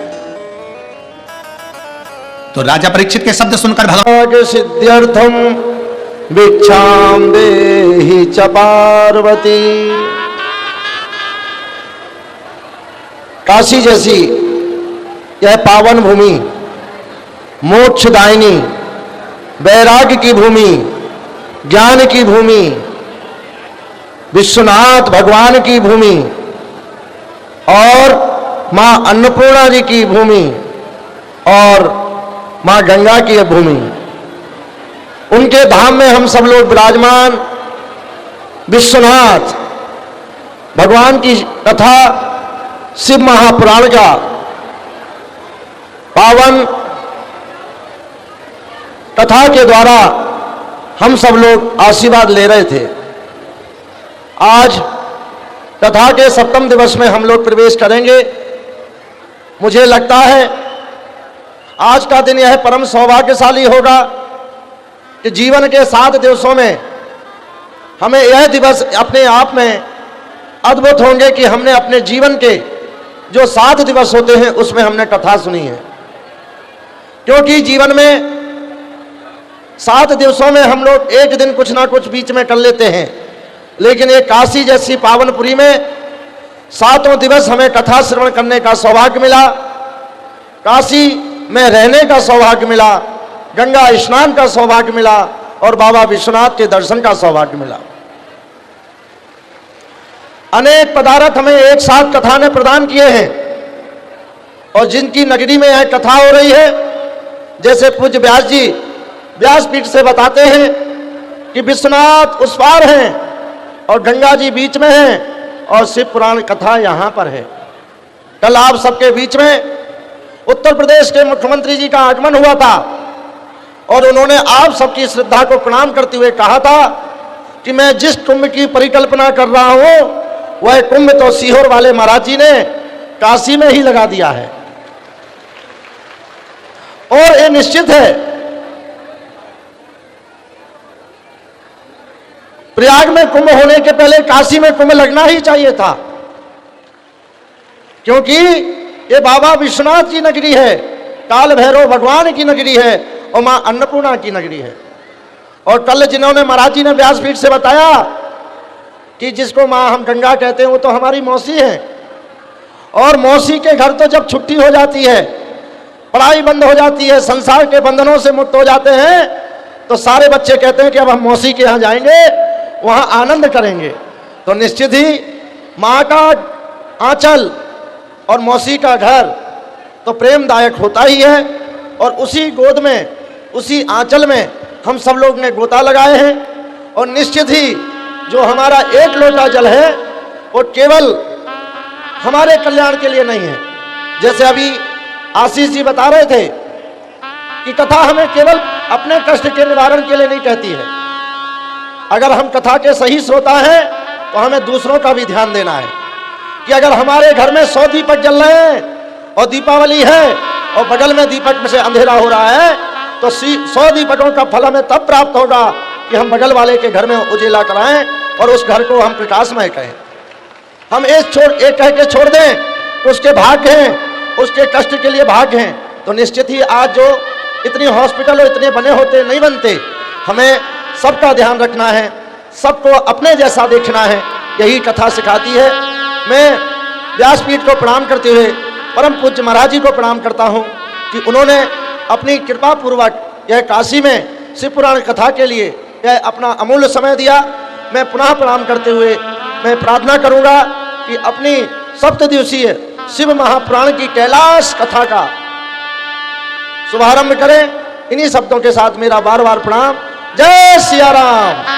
तो राजा परीक्षित के शब्द सुनकर भगवान सिद्ध्यर्थम भिक्षाम देहि च पार्वती। काशी जैसी यह पावन भूमि, मोक्षदायिनी, वैराग्य की भूमि, ज्ञान की भूमि, विश्वनाथ भगवान की भूमि और मां अन्नपूर्णा जी की भूमि और मां गंगा की भूमि, उनके धाम में हम सब लोग विराजमान। विश्वनाथ भगवान की कथा शिव महापुराण का पावन कथा के द्वारा हम सब लोग आशीर्वाद ले रहे थे। आज कथा के 7वें दिवस में हम लोग प्रवेश करेंगे। मुझे लगता है आज का दिन यह परम सौभाग्यशाली होगा कि जीवन के 7 दिवसों में हमें यह दिवस अपने आप में अद्भुत होंगे कि हमने अपने जीवन के जो 7 दिवस होते हैं उसमें हमने कथा सुनी है। क्योंकि जीवन में 7 दिवसों में हम लोग एक दिन कुछ ना कुछ बीच में कर लेते हैं, लेकिन एक काशी जैसी पावनपुरी में 7 दिवस हमें कथा श्रवण करने का सौभाग्य मिला, काशी में रहने का सौभाग्य मिला, गंगा स्नान का सौभाग्य मिला और बाबा विश्वनाथ के दर्शन का सौभाग्य मिला। अनेक पदार्थ हमें एक साथ कथा ने प्रदान किए हैं और जिनकी नगरी में यह कथा हो रही है, जैसे पूज्य व्यास जी व्यासपीठ से बताते हैं कि विश्वनाथ उस पार हैं और गंगा जी बीच में हैं और शिव पुराण कथा यहाँ पर है। कल आप सबके बीच में उत्तर प्रदेश के मुख्यमंत्री जी का आगमन हुआ था और उन्होंने आप सबकी श्रद्धा को प्रणाम करते हुए कहा था कि मैं जिस कुंभ की परिकल्पना कर रहा हूं वह कुंभ तो सीहोर वाले महाराज जी ने काशी में ही लगा दिया है। और ये निश्चित है, प्रयाग में कुंभ होने के पहले काशी में कुंभ लगना ही चाहिए था, क्योंकि ये बाबा विश्वनाथ की नगरी है, काल भैरव भगवान की नगरी है और मां अन्नपूर्णा की नगरी है। और कल जिन्होंने महाराज जी ने व्यासपीठ से बताया कि जिसको मां हम गंगा कहते हैं वो तो हमारी मौसी है, और मौसी के घर तो जब छुट्टी हो जाती है, पढ़ाई बंद हो जाती है, संसार के बंधनों से मुक्त हो जाते हैं, तो सारे बच्चे कहते हैं कि अब हम मौसी के यहाँ जाएंगे, वहाँ आनंद करेंगे। तो निश्चित ही माँ का आंचल और मौसी का घर तो प्रेमदायक होता ही है, और उसी गोद में, उसी आंचल में हम सब लोग ने गोता लगाए हैं। और निश्चित ही जो हमारा एक लोटा जल है वो केवल हमारे कल्याण के लिए नहीं है। जैसे अभी आशीष जी बता रहे थे कि कथा हमें केवल अपने कष्ट के निवारण के लिए नहीं कहती है। अगर हम कथा के सही श्रोता हैं तो हमें दूसरों का भी ध्यान देना है कि अगर हमारे घर में 100 दीपक जल रहे हैं और दीपावली है और बगल में दीपक में से अंधेरा हो रहा है, तो 100 दीपकों का फल हमें तब प्राप्त होगा कि हम बगल वाले के घर में उजेला कराएं और उस घर को हम प्रकाशमय कहें। हम एक कह के छोड़ दें तो उसके भाग्य हैं, उसके कष्ट के लिए भाग्य हैं। तो निश्चित ही आज जो इतनी हॉस्पिटल और इतने बने होते नहीं बनते, हमें सबका ध्यान रखना है, सबको अपने जैसा देखना है, यही कथा सिखाती है। मैं व्यासपीठ को प्रणाम करते हुए परम पूज्य महाराज जी को प्रणाम करता हूँ कि उन्होंने अपनी कृपा पूर्वक यह काशी में शिव पुराण कथा के लिए यह अपना अमूल्य समय दिया। मैं पुनः प्रणाम करते हुए मैं प्रार्थना करूँगा कि अपनी 7 दिवसीय शिव महापुराण की कैलाश कथा का शुभारंभ करें। इन्हीं शब्दों के साथ मेरा बार बार प्रणाम। जय सिया राम।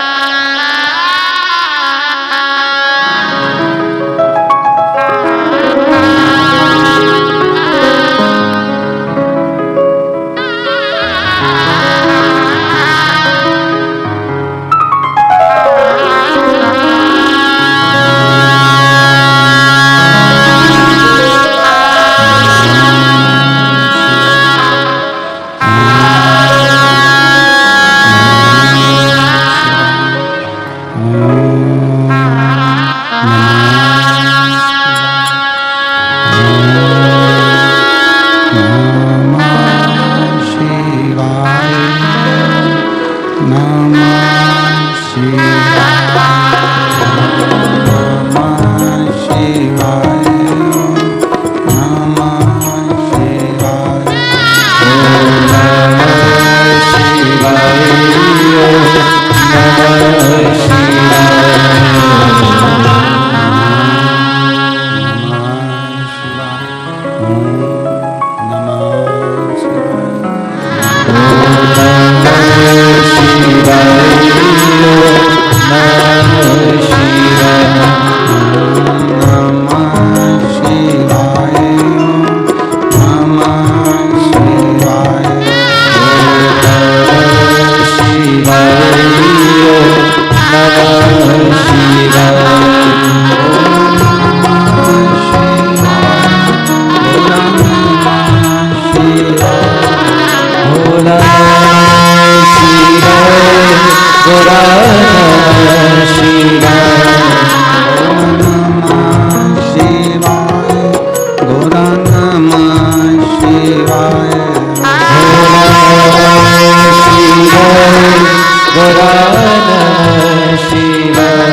शिवाय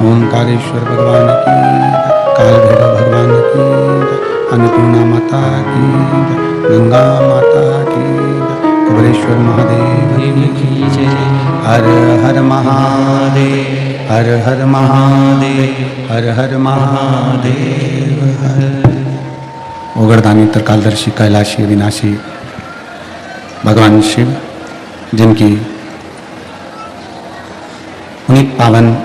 ओंकारेश्वर भगवान की, काल भैरव भगवान की, अन्नपूर्णा माता की, गंगा माता की, कुबेरेश्वर महादेव की जय। हर हर महादेव, हर हर महादेव, हर हर महादेव। ओगरदानी त्रिकालदर्शी कैलाशी विनाशी भगवान शिव, जिनकी पुनीत पावन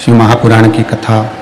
शिव महापुराण की कथा